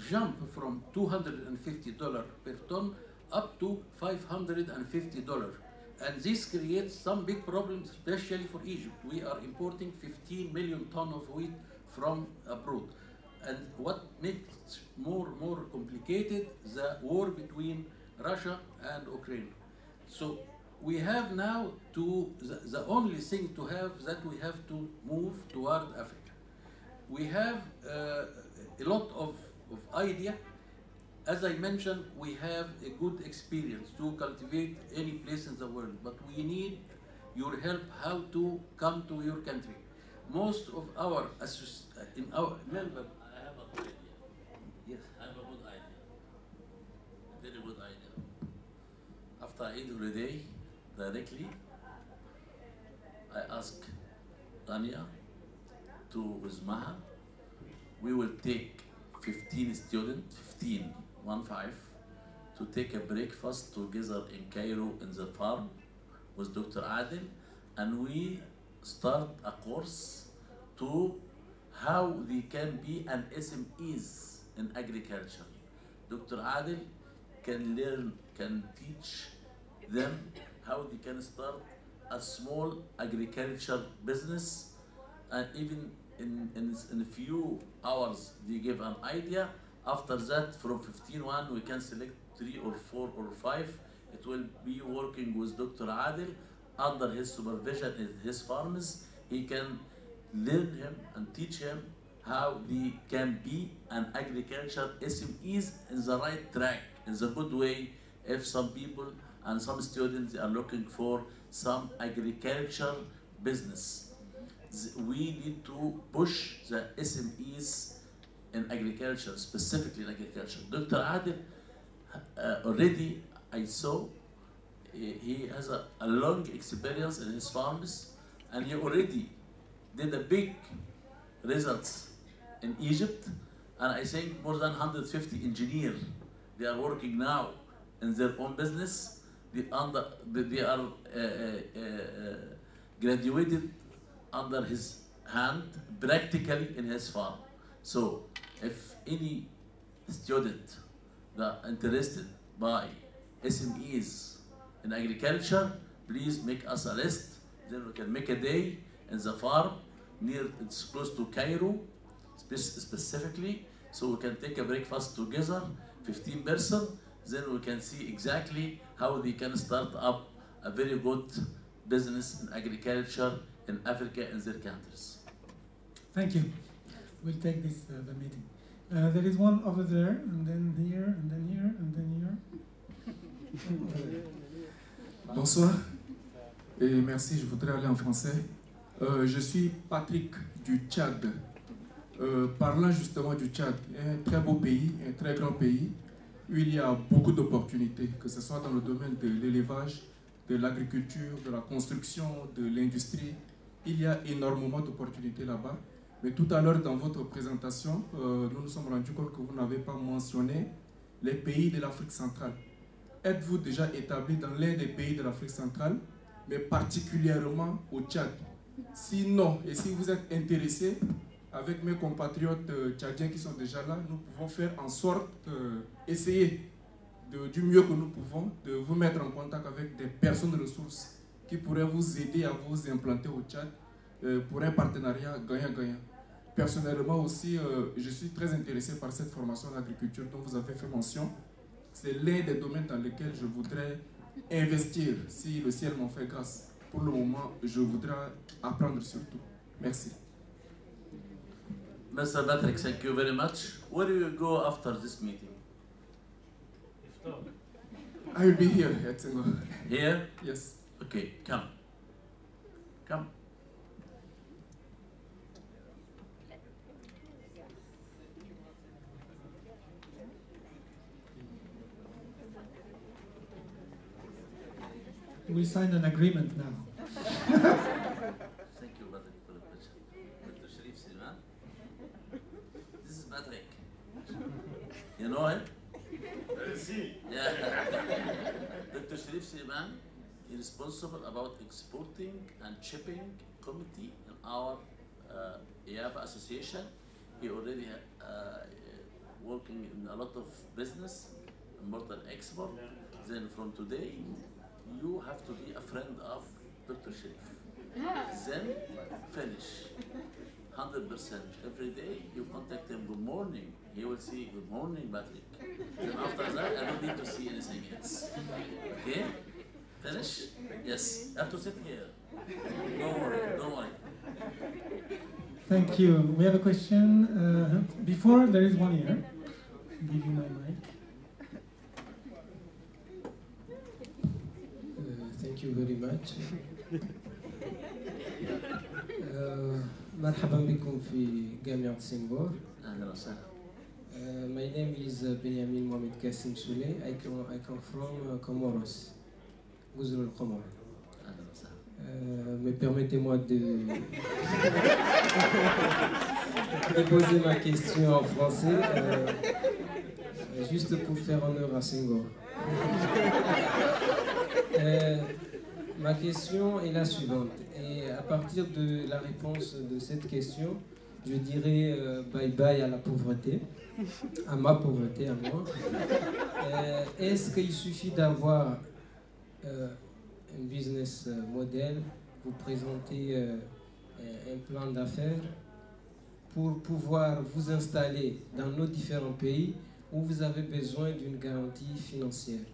jump from $250 per ton up to $550. And this creates some big problems, especially for Egypt. We are importing 15 million tons of wheat from abroad. And what makes more complicated, the war between Russia and Ukraine. So we have now the only thing to have that we have to move toward Africa. We have a lot of idea. As I mentioned, we have a good experience to cultivate any place in the world, but we need your help how to come to your country. Most of our member, I have a good idea. Yes. I have a good idea. A very good idea. After Eid holiday, directly, I ask Tanya with Maha. We will take 15 students, 15, to take a breakfast together in Cairo in the farm with Dr. Adil, and we start a course to how they can be an SMEs in agriculture. Dr. Adil can teach them how they can start a small agriculture business, and even in a few hours they give an idea. After that, from 15-1, we can select 3 or 4 or 5. It will be working with Dr. Adil under his supervision in his farms. He can learn him and teach him how they can be an agriculture SMEs in the right track, in the good way. If some people and some students are looking for some agriculture business, we need to push the SMEs in agriculture, specifically in agriculture. Dr. Adil, already I saw, he has a long experience in his farms, and he already did a big results in Egypt, and I think more than 150 engineers, they are working now in their own business. They are graduated under his hand, practically in his farm. So if any student that are interested by SMEs in agriculture, please make us a list. Then we can make a day in the farm it's close to Cairo, specifically, so we can take a breakfast together, 15 persons. Then we can see exactly how they can start up a very good business in agriculture in Africa and their countries. Thank you. We'll take this the meeting. There is one over there, and then here, and then here, and then here. Bonsoir et merci. Je voudrais aller en français. Je suis Patrick du Tchad. Parlant justement du Tchad, un très beau pays, un très grand pays, où il y a beaucoup d'opportunités, que ce soit dans le domaine de l'élevage, de l'agriculture, de la construction, de l'industrie. Il y a énormément d'opportunités là-bas. Mais tout à l'heure, dans votre présentation, nous nous sommes rendus compte que vous n'avez pas mentionné les pays de l'Afrique centrale. Êtes-vous déjà établi dans l'un des pays de l'Afrique centrale, mais particulièrement au Tchad? Sinon, et si vous êtes intéressé, avec mes compatriotes tchadiens qui sont déjà là, nous pouvons faire en sorte, essayer du mieux que nous pouvons, de vous mettre en contact avec des personnes ressources qui pourraient vous aider à vous implanter au Tchad pour un partenariat gagnant-gagnant. Personnellement aussi, je suis très intéressé par cette formation en agriculture dont vous avez fait mention. C'est l'un des domaines dans lesquels je voudrais investir, si le ciel m'en fait grâce. Pour le moment, je voudrais apprendre surtout. Merci. Mr. Patrick, thank you very much. Where do you go after this meeting? I will be here at Senghor. Here? Yes. Okay, come. Come. We signed an agreement now. Thank you, Patrick, for the question. Dr. Sharif Siman. This is Patrick. You know him? Si. Yeah. Dr. Sharif Suleiman is responsible about exporting and shipping committee in our IABA association. He already working in a lot of business, import and export. Then from today, you have to be a friend of Dr. Sharif. Then finish. 100%. Every day you contact him, good morning. He will say, good morning, Patrick. Then after that, I don't need to see anything else. Okay? Finish? Yes. You have to sit here. Don't worry, don't worry. Thank you. We have a question. Before, there is one here. I'll give you my mic. Thank you very much. مرحبا بكم في جامعة سنغور. أهلا وسهلا. My name is Benjamin Mohamed Kassim Soule. I come from Comoros, Gouzou el-Qomor. أهلا وسهلا. Mais permettez-moi de poser ma question en français, juste pour faire honneur à Senghor. Ma question est la suivante, et à partir de la réponse de cette question, je dirais bye bye à la pauvreté, à ma pauvreté, à moi. Est-ce qu'il suffit d'avoir un business model, vous présenter un plan d'affaires pour pouvoir vous installer dans nos différents pays où vous avez besoin d'une garantie financière?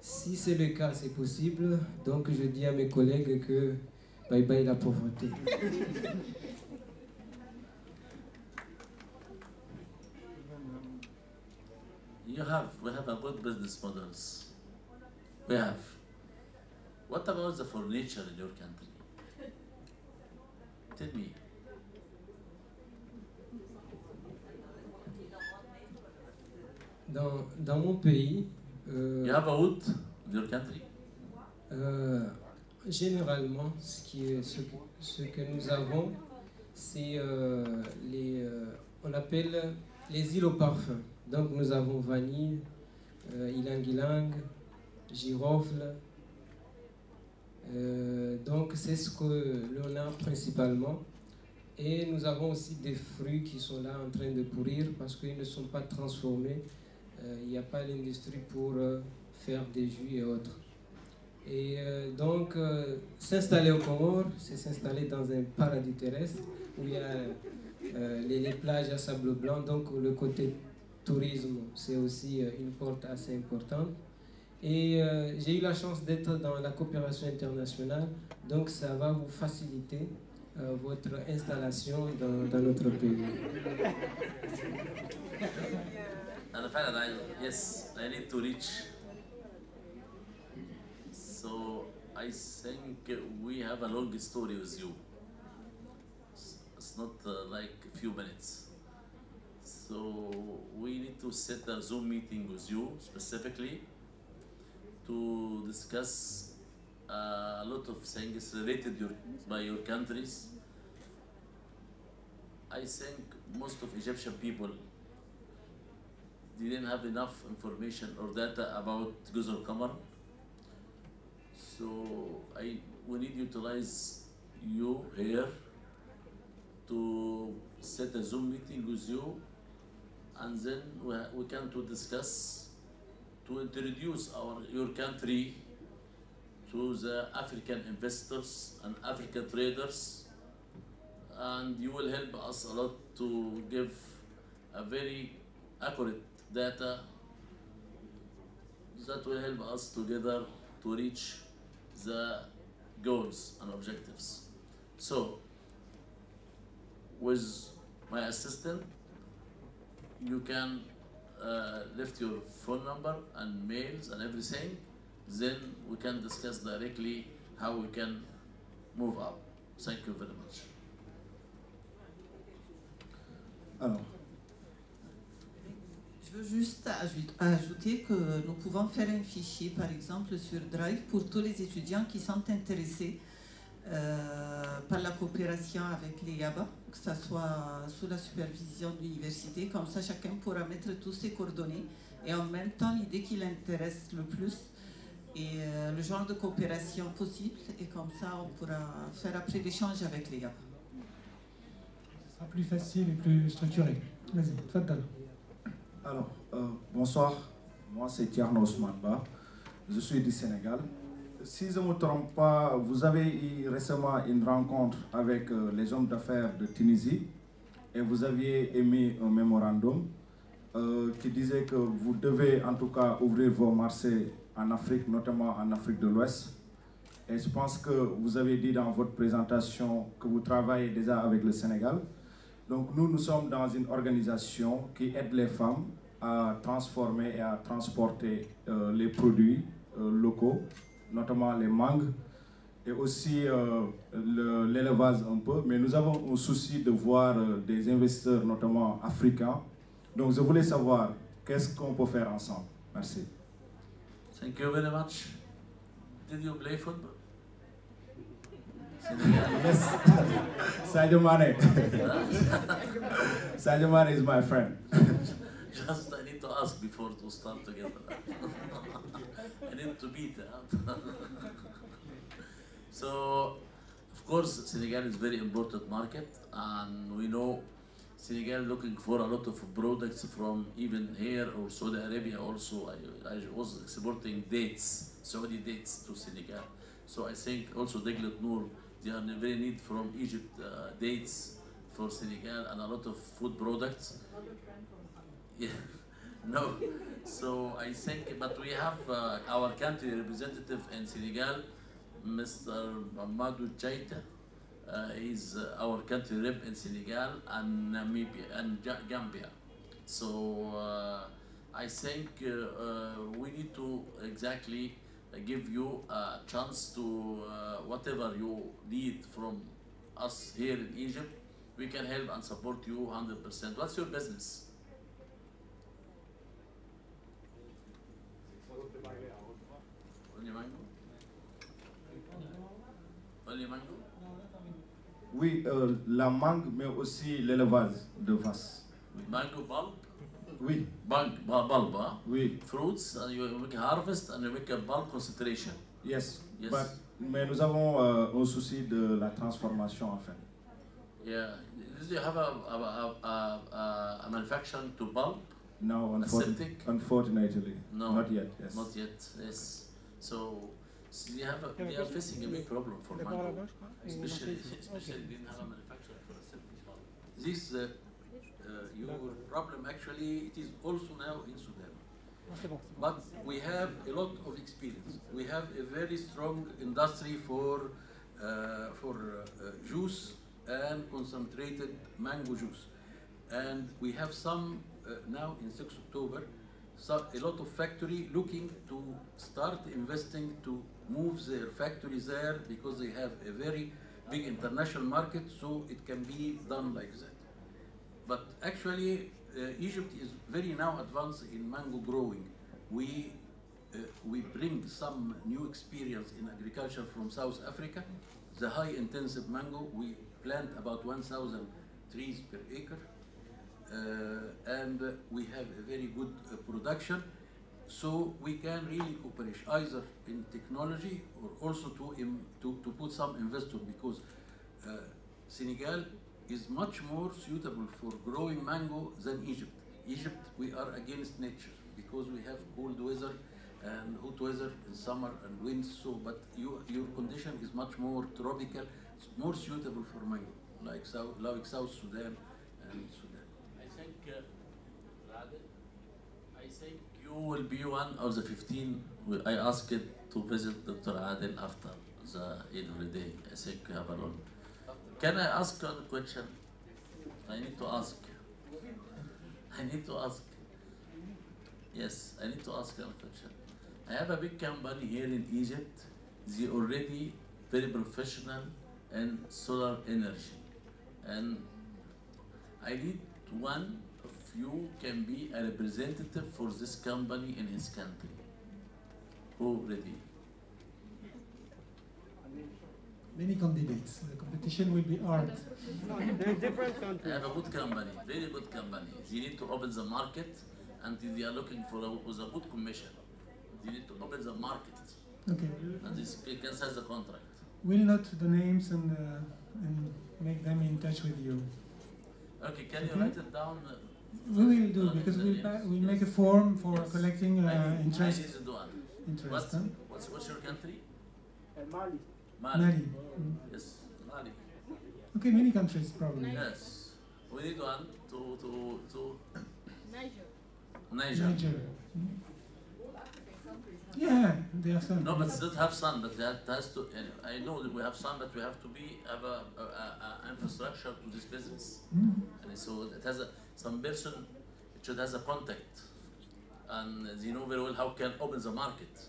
Si c'est le cas, c'est possible. Donc je dis à mes collègues que bye bye la pauvreté. We have a good business models. We have. What about the furniture in your country? Tell me. Dans mon pays, you have a wood in your country? Généralement, ce que nous avons, c'est on appelle les îles au parfum. Donc nous avons vanille, ylang-ylang, girofle. Donc c'est ce que l'on a principalement. Et nous avons aussi des fruits qui sont là en train de pourrir parce qu'ils ne sont pas transformés. Il n'y a pas l'industrie pour faire des jus et autres. Et donc, s'installer au Comores, c'est s'installer dans un paradis terrestre où il y a les plages à sable blanc. Donc, le côté tourisme, c'est aussi une porte assez importante. Et j'ai eu la chance d'être dans la coopération internationale. Donc, ça va vous faciliter votre installation dans notre pays. And yes, I need to reach. So I think we have a long story with you. It's not like a few minutes. So we need to set a Zoom meeting with you specifically to discuss a lot of things related by your countries. I think most of Egyptian people didn't have enough information or data about Gouzou el-Qomor. So we need to utilize you here to set a Zoom meeting with you, and then we can to discuss, to introduce your country to the African investors and African traders, and you will help us a lot to give a very accurate data that will help us together to reach the goals and objectives. So, with my assistant, you can left your phone number and mails and everything, then we can discuss directly how we can move up. Thank you very much. Alors, je veux juste ajouter que nous pouvons faire un fichier, par exemple, sur Drive pour tous les étudiants qui sont intéressés par la coopération avec les IABA, que ce soit sous la supervision de l'université. Comme ça, chacun pourra mettre tous ses coordonnées. Et en même temps, l'idée qui l'intéresse le plus, et le genre de coopération possible, et comme ça on pourra faire après l'échange avec les Yaba. Ce sera plus facile et plus structuré. Vas-y, tfaddal. Alors, bonsoir, moi c'est Tierno Ousmane Ba, je suis du Sénégal. Si je ne me trompe pas, vous avez eu récemment une rencontre avec les hommes d'affaires de Tunisie et vous aviez émis un mémorandum qui disait que vous devez en tout cas ouvrir vos marchés en Afrique, notamment en Afrique de l'Ouest. Et je pense que vous avez dit dans votre présentation que vous travaillez déjà avec le Sénégal. Donc nous sommes dans une organisation qui aide les femmes à transformer et à transporter les produits locaux, notamment les mangues, et aussi l'élevage un peu. Mais nous avons un souci de voir des investisseurs, notamment africains. Donc je voulais savoir qu'est-ce qu'on peut faire ensemble. Merci. Thank you very much. Did you play football? Yes. Sadio Mane. Sadio Mane is my friend. Just I need to ask before to start together. I need to beat that. So, of course, Senegal is very important market, and we know Senegal looking for a lot of products from even here or Saudi Arabia also. I was exporting dates, Saudi dates to Senegal. So I think also Deglet Noor, they are very need from Egypt dates for Senegal and a lot of food products. Yeah, no. So I think, but we have our country representative in Senegal, Mr. Mamadou Jaita. He's our country rep in Senegal and Namibia and Gambia. So I think we need to exactly give you a chance to whatever you need from us here in Egypt, we can help and support you 100%. What's your business? Only mango? Only mango? Oui, la mangue, mais aussi l'élevage de vaches. Mango bulb? Oui. Bulb, huh? Oui. Fruits, and you make a harvest and you make a bulb concentration. Yes. Yes. Mais nous avons un souci de la transformation en fait. Yeah. Do you have a manufacturing to bulb? No, Aseptic? Unfortunately. No. Not yet. Yes. Not yet. Yes. So they are facing a big problem for mango, especially they didn't have a manufacturer for aseptic bulb. This your problem actually it is also now in Sudan. But we have a lot of experience. We have a very strong industry for juice and concentrated mango juice. And we have some now in 6 October, so a lot of factory looking to start investing to move their factories there because they have a very big international market, so it can be done like that. But actually, Egypt is very now advanced in mango growing. We bring some new experience in agriculture from South Africa. The high intensive mango, we plant about 1,000 trees per acre. And we have a very good production. So we can really cooperate either in technology or also to put some investor, because Senegal is much more suitable for growing mango than Egypt. Egypt, we are against nature because we have cold weather and hot weather in summer and winter. So, but your condition is much more tropical, it's more suitable for mango, like South Sudan and Sudan. I think you will be one of the 15. I asked to visit Dr. Adel after the Eid holiday. I think you have a lot. Can I ask a question? I need to ask. Yes, I need to ask a question. I have a big company here in Egypt. They already very professional in solar energy. And I need one of you can be a representative for this company in his country. Who ready? Many candidates. The competition will be hard. I have a good company, very good company. They need to open the market, and they are looking for a good commission. They need to open the market. Okay. And this can sign the contract. We'll note the names and make them in touch with you. Okay, can you write it down? We will do, because we'll make a form for collecting interest. Interest. What's your country? Mali. Mali. Yes, Mali. Okay, many countries probably. Yes. We need one to Niger. Niger. Yeah, they have sun. No, but it does have sun, but that has to. I know that we have sun, but we have to have a infrastructure to this business, and so it has some person. It should has a contact, and they know very well how can open the market.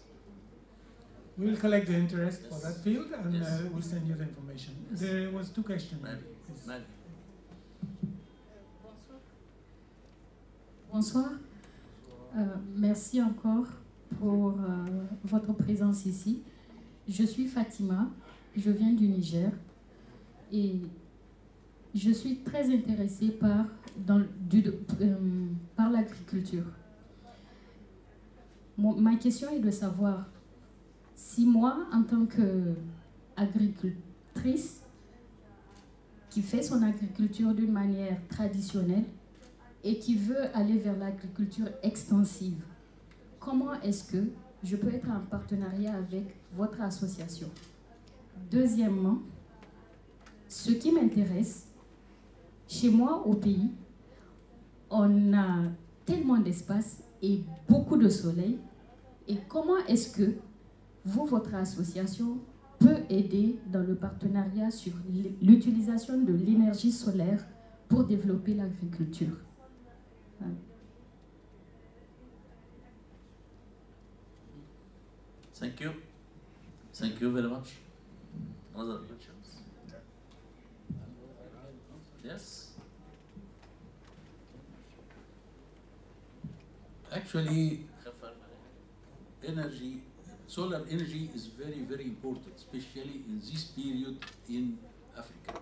We will collect the interest for that field, and we'll send you the information. There was two questions. Maybe. Bonsoir. Merci encore pour votre présence ici. Je suis Fatima, je viens du Niger et je suis très intéressée par l'agriculture. Ma question est de savoir si moi, en tant qu'agricultrice qui fait son agriculture d'une manière traditionnelle et qui veut aller vers l'agriculture extensive, comment est-ce que je peux être en partenariat avec votre association? Deuxièmement, ce qui m'intéresse, chez moi au pays, on a tellement d'espace et beaucoup de soleil. Et comment est-ce que vous, votre association, peut aider dans le partenariat sur l'utilisation de l'énergie solaire pour développer l'agriculture? Thank you. Thank you very much. Other questions? Yes? Actually, solar energy is very, very important, especially in this period in Africa.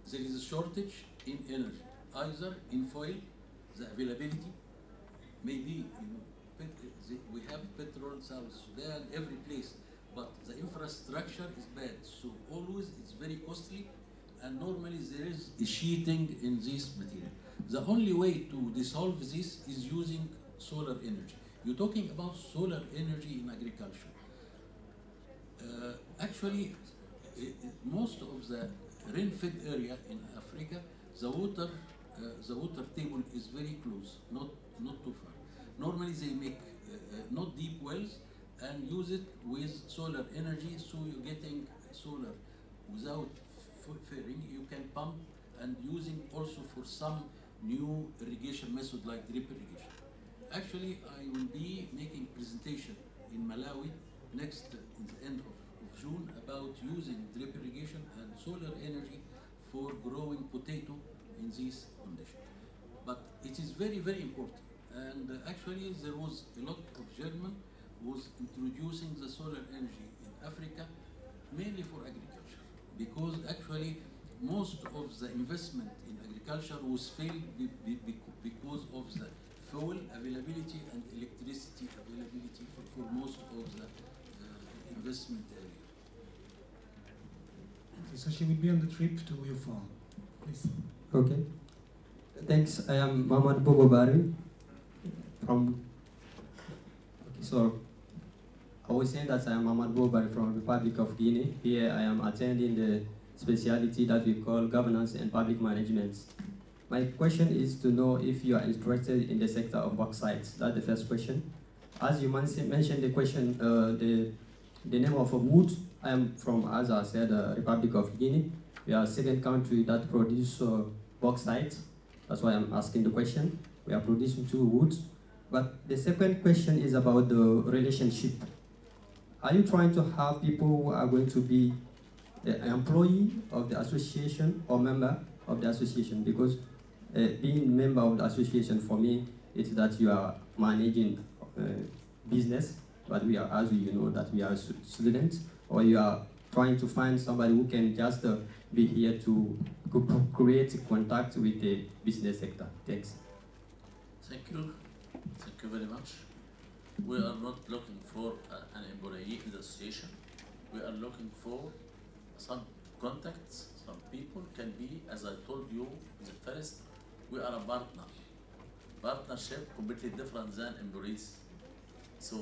There is a shortage in energy, either in foil, the availability, maybe we have petrol, South Sudan, every place, but the infrastructure is bad. So always it's very costly, and normally there is a sheeting in this material. The only way to dissolve this is using solar energy. You're talking about solar energy in agriculture. Actually, most of the rain-fed area in Africa, the water table is very close, not too far. Normally they make not deep wells and use it with solar energy, so you're getting solar without fairing. You can pump and using also for some new irrigation method like drip irrigation. Actually, I will be making presentation in Malawi in the end of June about using drip irrigation and solar energy for growing potato in this condition. But it is very, very important. And actually, there was a lot of German was introducing the solar energy in Africa, mainly for agriculture, because actually most of the investment in agriculture was failed because of the fuel availability and electricity availability for most of the investment area. Okay, so she will be on the trip to your farm, please. Okay. Thanks. I am Mamad Bogobari from. Okay, so I was saying that I am Mamad Bogobari from Republic of Guinea. Here I am attending the specialty that we call governance and public management. My question is to know if you are interested in the sector of bauxite. That's the first question. As you mentioned the question, the name of a wood. I am from, as I said, Republic of Guinea. We are the second country that produce bauxite. That's why I'm asking the question. We are producing 2 woods. But the second question is about the relationship. Are you trying to have people who are going to be the employee of the association or member of the association? Because being member of the association for me, it's that you are managing business, but we are, as you know, that we are students, or you are trying to find somebody who can just be here to create contact with the business sector. Thanks. Thank you. Thank you very much. We are not looking for an employee. association. We are looking for some contacts, some people can be, as I told you, the first, we are a partner. Partnership completely different than employees. So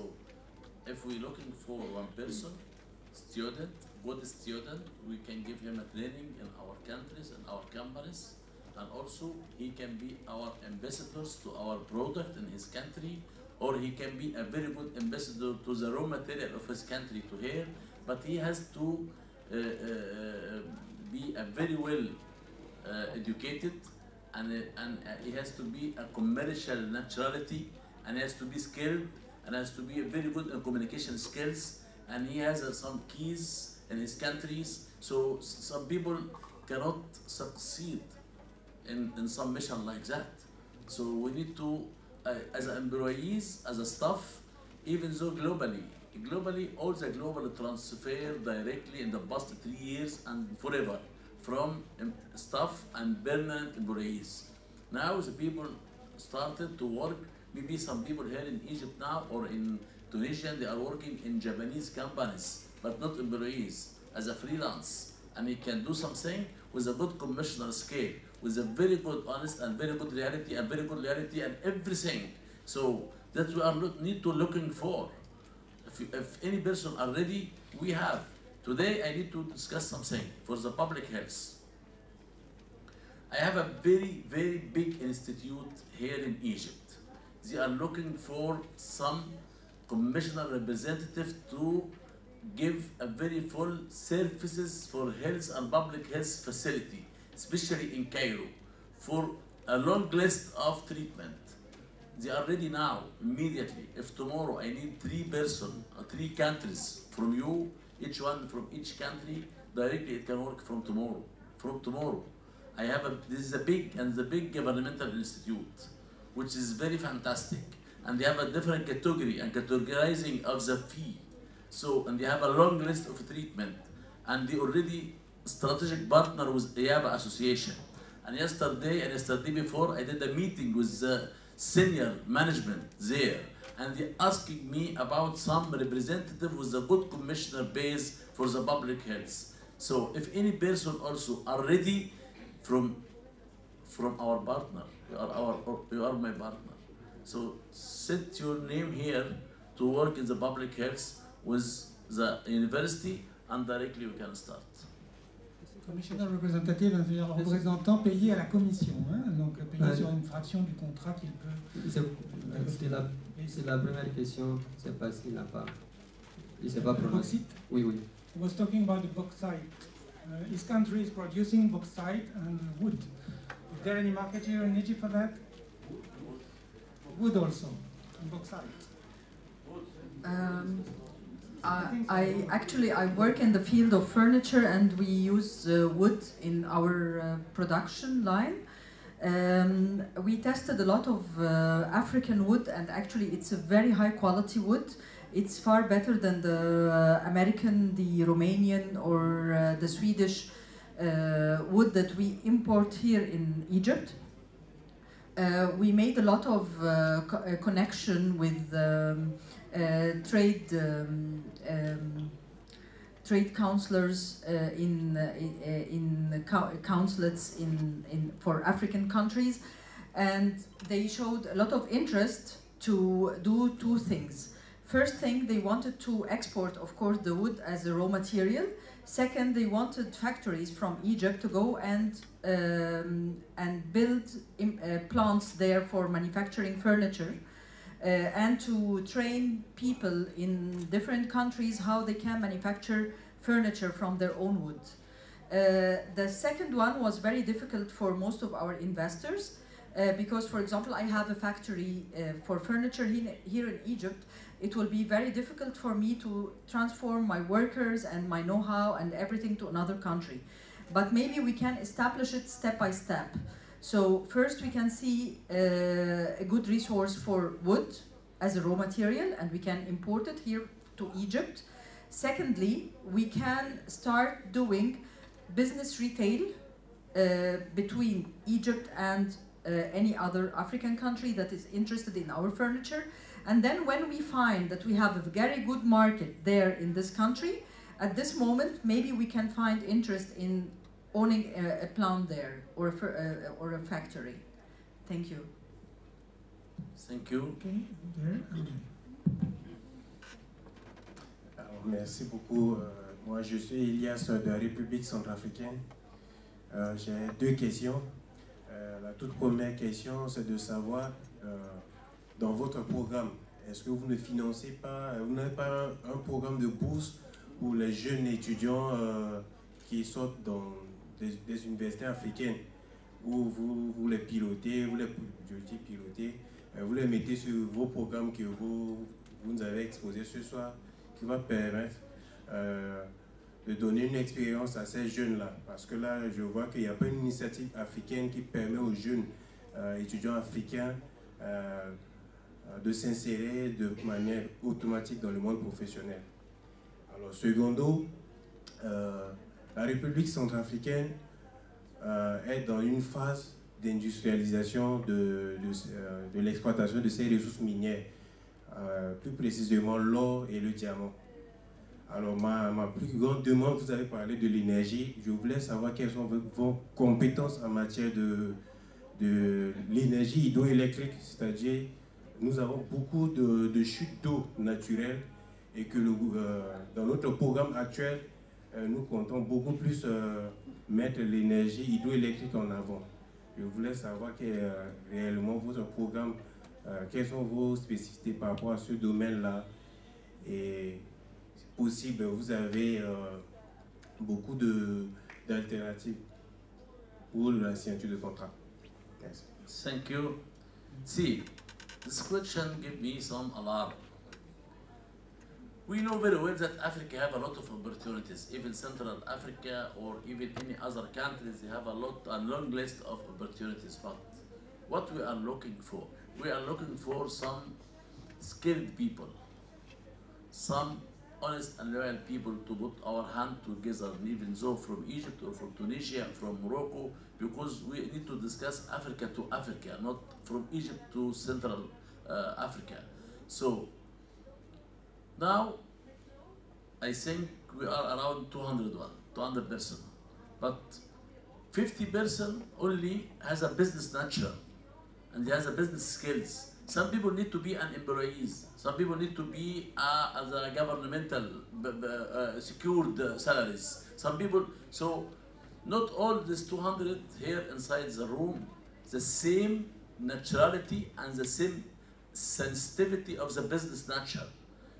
if we're looking for one person, student, good student, we can give him a training in our countries and our companies, and also he can be our ambassadors to our product in his country, or he can be a very good ambassador to the raw material of his country to here, but he has to be a very well educated, and he has to be a commercial naturality, and he has to be skilled, and has to be very good in communication skills, and he has some keys in his countries. So some people cannot succeed in some mission like that. So we need to, as employees, as a staff, even though globally all the global transfer directly in the past 3 years and forever from staff and permanent employees. Now the people started to work. Maybe some people here in Egypt now or in Tunisia, they are working in Japanese companies, but not employees, as a freelance. And he can do something with a good commercial scale, with a very good honest and very good reality and very good reality and everything. So that we are need to looking for. If any person are ready, we have. Today I need to discuss something for the public health. I have a very, very big institute here in Egypt. They are looking for some commissioner representative to give a very full services for health and public health facility, especially in Cairo, for a long list of treatment. They are ready now, immediately. If tomorrow I need 3 persons, 3 countries from you, each one from each country, directly it can work from tomorrow. From tomorrow. This is a big governmental institute, which is very fantastic. And they have a different category and categorizing of the fee. So, and they have a long list of treatment. And they already strategic partner with IABA Association. And yesterday before, I did a meeting with the senior management there. And they asking me about some representative with a good commissioner base for the public health. So if any person also are ready from our partner, you are my partner. So set your name here to work in the public health with the university, and directly we can start. Commissioner representative, c'est-à-dire représentant payé à la commission, hein, donc payé sur une fraction du contrat qu'il peut. C'est la première question, je ne sais pas s'il n'a pas. Il ne s'est pas prononcé. Oui, oui. I was talking about the bauxite. His country is producing bauxite and wood. Is there any market here in Egypt for that? Wood also, and bauxite. I work in the field of furniture, and we use wood in our production line. We tested a lot of African wood, and actually it's a very high quality wood. It's far better than the American, the Romanian, or the Swedish wood that we import here in Egypt. We made a lot of connection with trade counselors in consulates for African countries, and they showed a lot of interest to do 2 things. First thing, they wanted to export, of course, the wood as a raw material. Second, they wanted factories from Egypt to go and build plants there for manufacturing furniture, and to train people in different countries how they can manufacture furniture from their own wood. The second one was very difficult for most of our investors because, for example, I have a factory for furniture here in Egypt. It will be very difficult for me to transform my workers and my know-how and everything to another country. But maybe we can establish it step by step. So first we can see a good resource for wood as a raw material, and we can import it here to Egypt. Secondly, we can start doing business retail between Egypt and any other African country that is interested in our furniture. And then when we find that we have a very good market there in this country, at this moment, maybe we can find interest in owning a plant there or a factory. Thank you. Thank you. Alors, merci beaucoup. Moi, je suis Elias de la République centrafricaine. J'ai deux questions. La toute première question, c'est de savoir, dans votre programme, est-ce que vous ne financez pas, vous n'avez pas un programme de bourse pour les jeunes étudiants qui sortent dans des universités africaines, où vous les pilotez, vous les mettez sur vos programmes que vous nous avez exposés ce soir, qui va permettre de donner une expérience à ces jeunes-là. Parce que là, je vois qu'il n'y a pas une initiative africaine qui permet aux jeunes étudiants africains de s'insérer de manière automatique dans le monde professionnel. Alors, secondo, la République centrafricaine est dans une phase d'industrialisation de l'exploitation de ses ressources minières, plus précisément l'or et le diamant. Alors ma plus grande demande, vous avez parlé de l'énergie, je voulais savoir quelles sont vos compétences en matière de l'énergie hydroélectrique, c'est-à-dire nous avons beaucoup de chutes d'eau naturelles et que dans notre programme actuel, nous comptons beaucoup plus mettre l'énergie hydroélectrique en avant. Je voulais savoir réellement votre programme, quelles sont vos spécificités par rapport à ce domaine-là. Et si possible, vous avez beaucoup d'alternatives pour la signature de contrat. Merci. Thank you. See, this question gives me some alarm. We know very well that Africa have a lot of opportunities. Even Central Africa or even any other countries, they have a long list of opportunities. But what we are looking for? We are looking for some skilled people, some honest and loyal people to put our hand together, even though from Egypt or from Tunisia, from Morocco, because we need to discuss Africa to Africa, not from Egypt to Central Africa. So now I think we are around 200 person, but 50% only has a business nature and has a business skills. Some people need to be an employees. Some people need to be as a governmental secured salaries. Some people, so not all these 200 here inside the room, the same naturality and the same sensitivity of the business nature.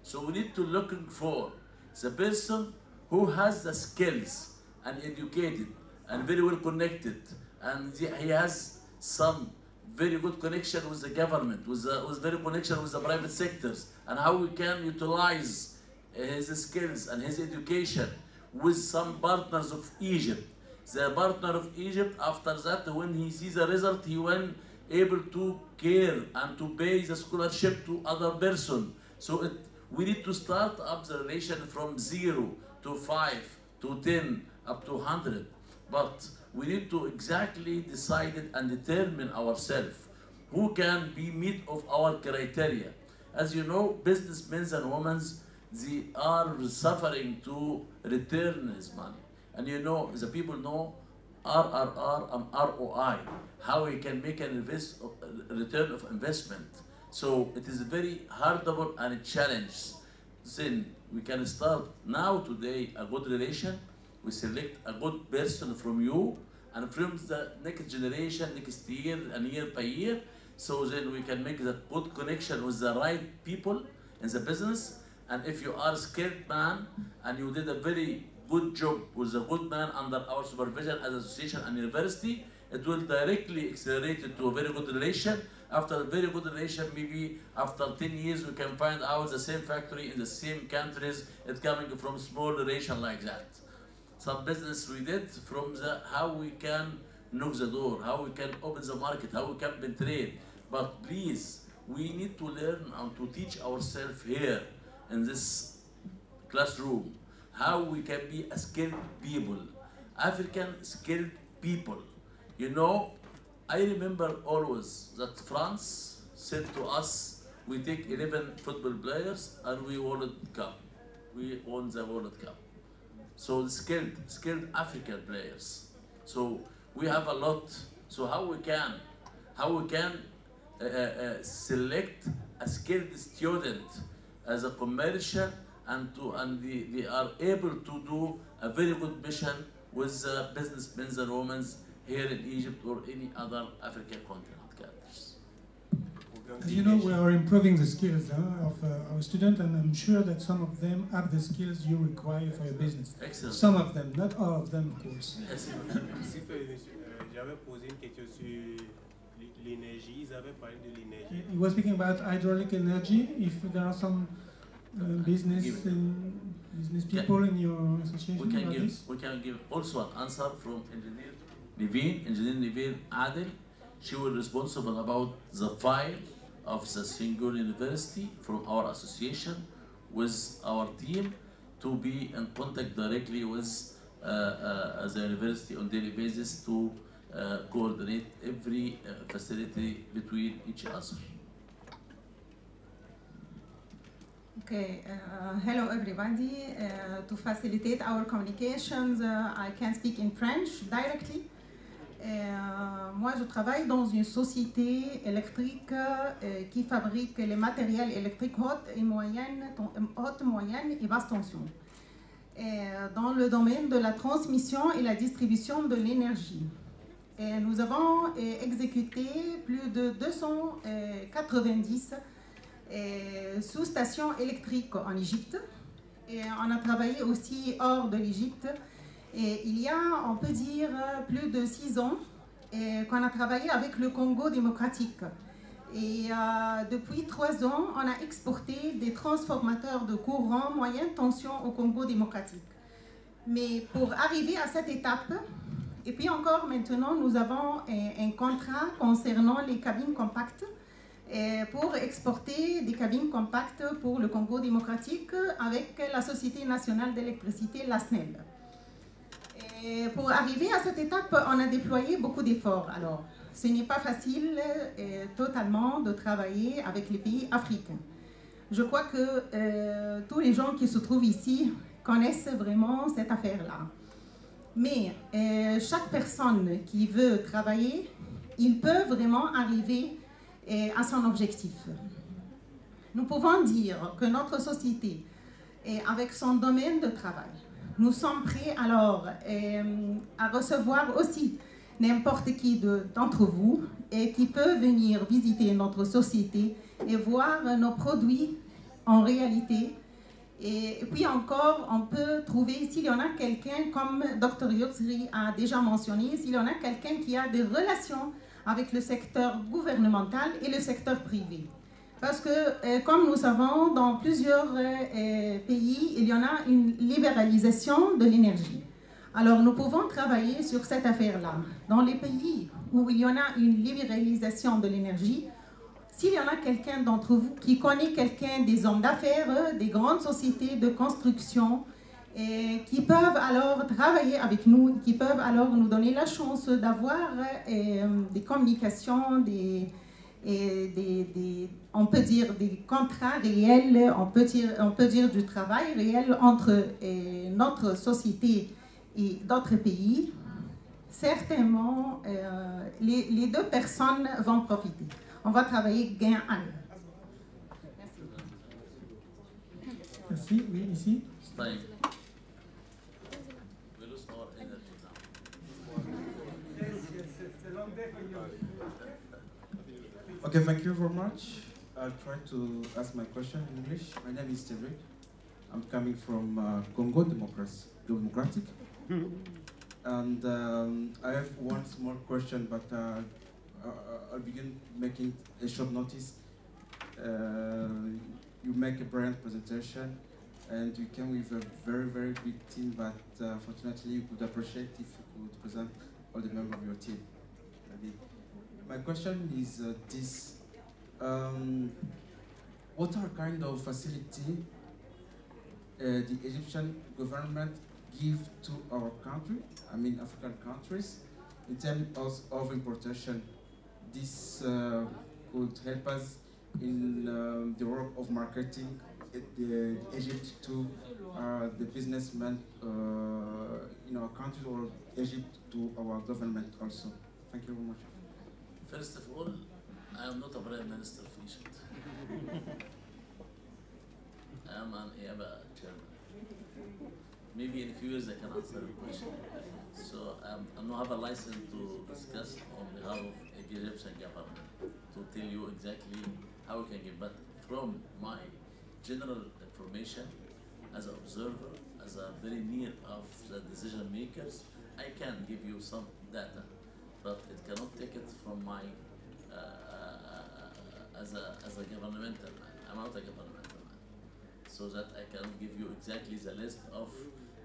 So we need to looking for the person who has the skills and educated and very well connected, and he has some very good connection with the government, with very connection with the private sectors, and how we can utilize his skills and his education with some partners of Egypt. The partner of Egypt, after that, when he sees the result, he will able to care and to pay the scholarship to other person. So we need to start up the relation from 0 to 5 to 10 up to 100. But we need to exactly decide it and determine ourselves who can be meet of our criteria. As you know, businessmen and women, they are suffering to return this money. And you know, the people know RRR and ROI, how we can make an return of investment. So it is very hardable and a challenge. Then we can start now today a good relation. We select a good person from you and from the next generation, next year and year by year. So then we can make that good connection with the right people in the business. And if you are a skilled man and you did a very good job with a good man under our supervision as association and university, it will directly accelerate it to a very good relation. After a very good relation, maybe after 10 years, we can find out the same factory in the same countries. It's coming from small relation like that. Some business we did from how we can knock the door, how we can open the market, how we can penetrate. But please, we need to learn and to teach ourselves here in this classroom how we can be a skilled people, African skilled people. You know, I remember always that France said to us, we take 11 football players and we World Cup. We won the World Cup. So skilled African players. So we have a lot. So how we can select a skilled student as a commercial and they are able to do a very good mission with businessmen and women here in Egypt or any other African continent countries. As you know, we are improving the skills of our students, and I'm sure that some of them have the skills you require for your business. Excellent. Some of them, not all of them, of course. Yes. J'avais posé une question sur l'énergie. Ils avaient parlé de l'énergie. He was speaking about hydraulic energy. If there are some business people in your association, we can give also an answer from Engineer Niveen Adel. She was responsible about the file of the single university from our association with our team to be in contact directly with the university on daily basis to coordinate every facility between each other. Okay, hello everybody. To facilitate our communications, I can speak in French directly. Moi, je travaille dans une société électrique qui fabrique les matériels électriques haute, moyenne et basse tension. Dans le domaine de la transmission et la distribution de l'énergie. Nous avons exécuté plus de 290 sous-stations électriques en Égypte. Et on a travaillé aussi hors de l'Égypte. Et il y a, on peut dire, plus de 6 ans qu'on a travaillé avec le Congo démocratique. Et depuis 3 ans, on a exporté des transformateurs de courant moyenne tension au Congo démocratique. Mais pour arriver à cette étape, et puis encore maintenant, nous avons un contrat concernant les cabines compactes pour exporter des cabines compactes pour le Congo démocratique avec la Société nationale d'électricité, la SNEL. Et pour arriver à cette étape, on a déployé beaucoup d'efforts. Alors, ce n'est pas facile totalement de travailler avec les pays africains. Je crois que tous les gens qui se trouvent ici connaissent vraiment cette affaire-là. Mais chaque personne qui veut travailler, il peut vraiment arriver à son objectif. Nous pouvons dire que notre société, avec son domaine de travail, nous sommes prêts alors à recevoir aussi n'importe qui d'entre vous et qui peut venir visiter notre société et voir nos produits en réalité. Et puis encore, on peut trouver, s'il y en a quelqu'un, comme Dr Yotsri a déjà mentionné, s'il y en a quelqu'un qui a des relations avec le secteur gouvernemental et le secteur privé. Parce que, comme nous savons, dans plusieurs pays, il y en a une libéralisation de l'énergie. Alors, nous pouvons travailler sur cette affaire-là. Dans les pays où il y en a une libéralisation de l'énergie, s'il y en a quelqu'un d'entre vous qui connaît quelqu'un, des hommes d'affaires, des grandes sociétés de construction, qui peuvent alors travailler avec nous, qui peuvent alors nous donner la chance d'avoir des communications, on peut dire des contrats réels, on peut dire du travail réel entre notre société et d'autres pays, certainement les deux personnes vont profiter. On va travailler gain à gain. Merci, oui, ici. Okay, thank you very much. I'll try to ask my question in English. My name is Cedric. I'm coming from Congo Democratic. And I have one small question, but I'll begin making a short notice. You make a brilliant presentation, and you came with a very, very big team, but fortunately you could appreciate if you could present all the members of your team. My question is this. What are kind of facility the Egyptian government give to our country, I mean African countries, in terms of importation? This could help us in the work of marketing Egypt to the businessmen in our country, or Egypt to our government also. Thank you very much. First of all, I am not a Prime Minister of Egypt. I am an EABA chairman. Maybe in a few years I can answer the question. So I don't have a license to discuss on behalf of the Egyptian government to tell you exactly how we can give. But from my general information, as an observer, as a very near of the decision makers, I can give you some data, but it cannot take it from my as a governmental man. I'm not a governmental man, so that I cannot give you exactly the list of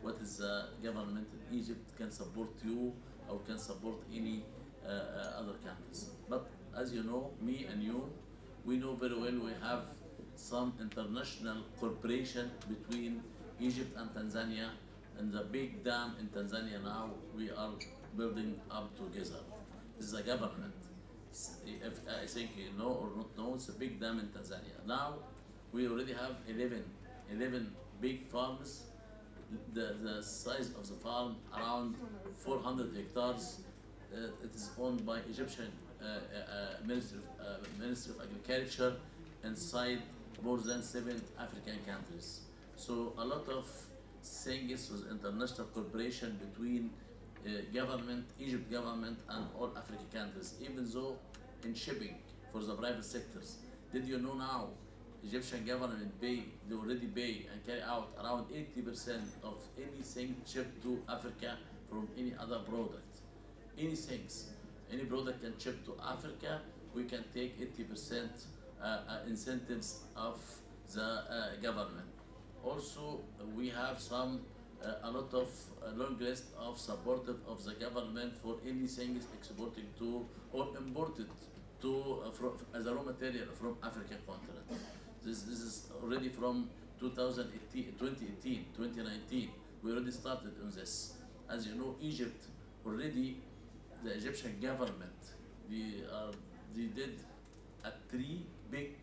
what is the government in Egypt can support you or can support any other countries. But as you know, me and you, we know very well we have some international cooperation between Egypt and Tanzania, and the big dam in Tanzania now we are building up together. This is a government. If I think you know or not know, it's a big dam in Tanzania. Now we already have 11 big farms. The size of the farm around 400 hectares. It is owned by Egyptian Ministry of Agriculture inside more than 7 African countries. So a lot of things with international cooperation between government, Egypt government, and all African countries. Even though in shipping for the private sectors, did you know now Egyptian government they already pay and carry out around 80% of anything shipped to Africa from any other product. Any product can ship to Africa, we can take 80% incentives of the government. Also, we have a lot of long list of supportive of the government for anything exporting to or imported to as a raw material from African continent. This is already from 2018, 2019. We already started on this. As you know, Egypt already, the Egyptian government, they did a 3 big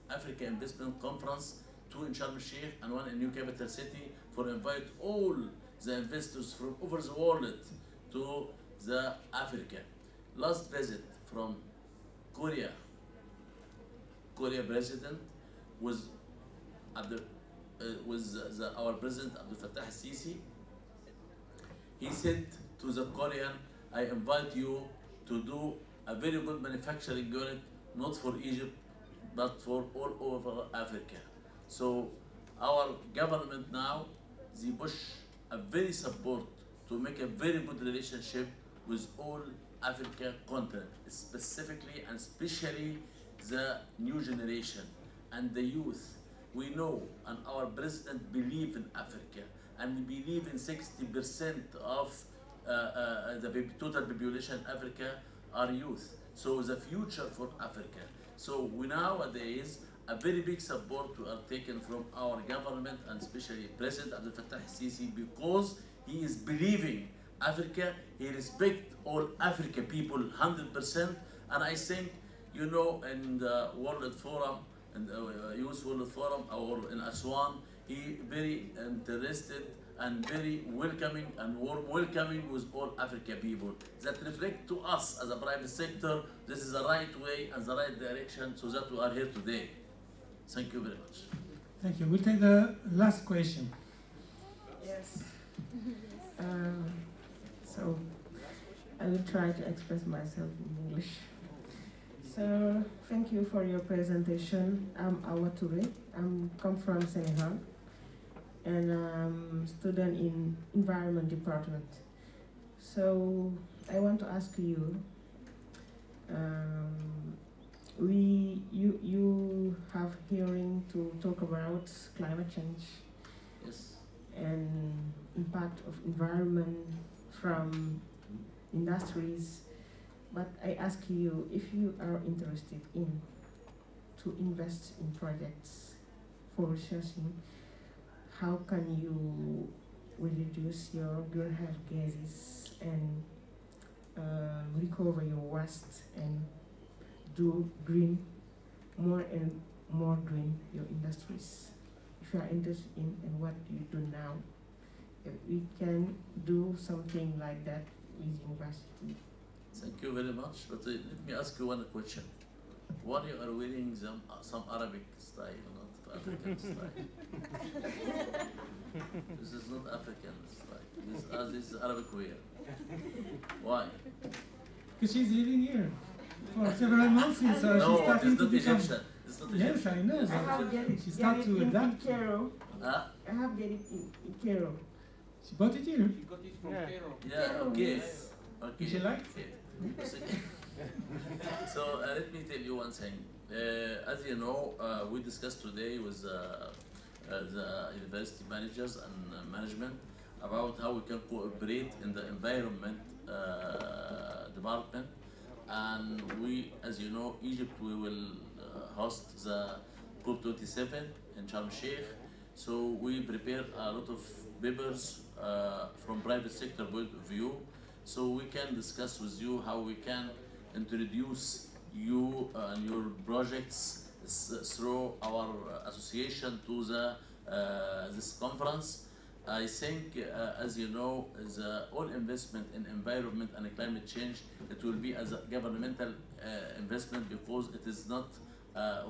Africa investment conference, 2 in Sharm el-Sheikh and 1 in New Capital City, for invite all the investors from over the world to the Africa. Last visit from Korea president was our president Abdel Fattah al-Sisi. He said to the Korean, I invite you to do a very good manufacturing unit, not for Egypt, but for all over Africa. So our government now, they push a very support to make a very good relationship with all African continent, specifically and especially the new generation and the youth. We know, and our president believe in Africa, and we believe in 60% of the total population in Africa are youth. So the future for Africa. So we nowadays, a very big support we are taken from our government and especially President Abdel Fattah al-Sisi, because he is believing Africa, he respects all African people 100%, and I think, you know, in the World Forum, and Youth World Forum, or in Aswan, he very interested and very welcoming and warm welcoming with all African people. That reflect to us as a private sector, this is the right way and the right direction, so that we are here today. Thank you very much. Thank you. We'll take the last question. Yes. So I will try to express myself in English. So thank you for your presentation. I'm Awa Touré. I'm come from Senegal, and I'm student in environment department. So I want to ask you, you have hearing to talk about climate change. Yes. And impact of environment from industries. But I ask you, if you are interested in to invest in projects for researching, how can you reduce your greenhouse gases and recover your waste and do green more and more doing your industries. If you are interested in what you do now, we can do something like that with university. Thank you very much. But let me ask you one question. Why you are wearing some Arabic style, not African style? This is not African style. This is Arabic wear. Why? Because she's living here for several months, so she's starting to become. Egyptian. It's not Yes, Egyptian. I know. I have get it, She starts to adapt. Huh? I have get it in Cairo. She bought it here. She got it from Cairo. Yeah, okay. Yes. Okay. She likes it. So let me tell you one thing. As you know, we discussed today with the university managers and management about how we can cooperate in the environment department. And we, as you know, Egypt, we will host the COP27 in Sharm el-Sheikh. So we prepare a lot of papers from private sector point of view. So we can discuss with you how we can introduce you and your projects through our association to the this conference. I think, as you know, all investment in environment and climate change, it will be as a governmental investment, because it is not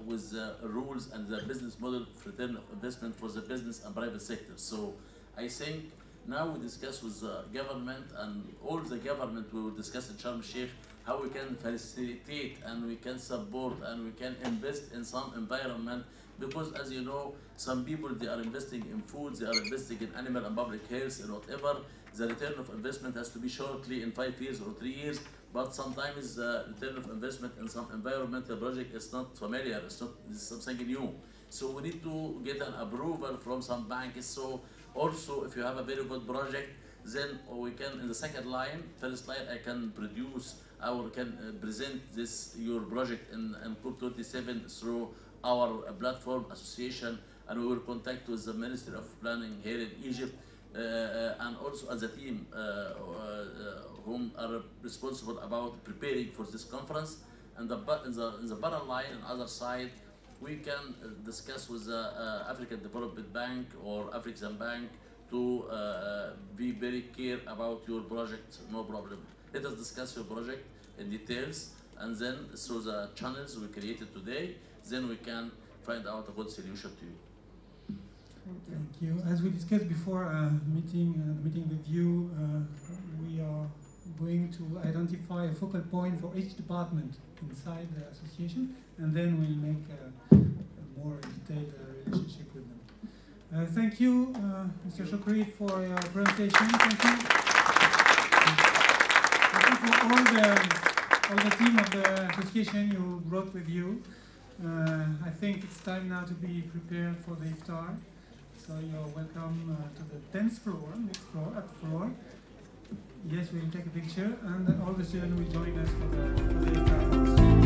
with the rules and the business model of return of investment for the business and private sector. So I think now we discuss with the government, and all the government we will discuss in Sharm el-Sheikh how we can facilitate and we can support and we can invest in some environment, because as you know, some people, they are investing in food, they are investing in animal and public health and whatever. The return of investment has to be shortly in 5 years or 3 years, but sometimes the return of investment in some environmental project is not familiar, it's something new. So we need to get an approval from some banks. So also, if you have a very good project, then we can, in the second line, first line, I can produce or can present this your project in COP27 through our platform association, and we will contact with the Ministry of Planning here in Egypt, and also as a team whom are responsible about preparing for this conference. And in the bottom line, on the other side, we can discuss with the African Development Bank or African Bank to be very clear about your project, no problem. Let us discuss your project in details, and then through the channels we created today, then we can find out a good solution to you. Thank you. As we discussed before, meeting with you, we are going to identify a focal point for each department inside the association, and then we'll make a more detailed relationship with them. Thank you, Mr. Shukri, for your presentation. Thank you. Thank you for all the team of the association you brought with you. I think it's time now to be prepared for the iftar. So you're welcome to the 10th floor, next floor, up floor. Yes, we'll take a picture, and all the students will join us for the iftar.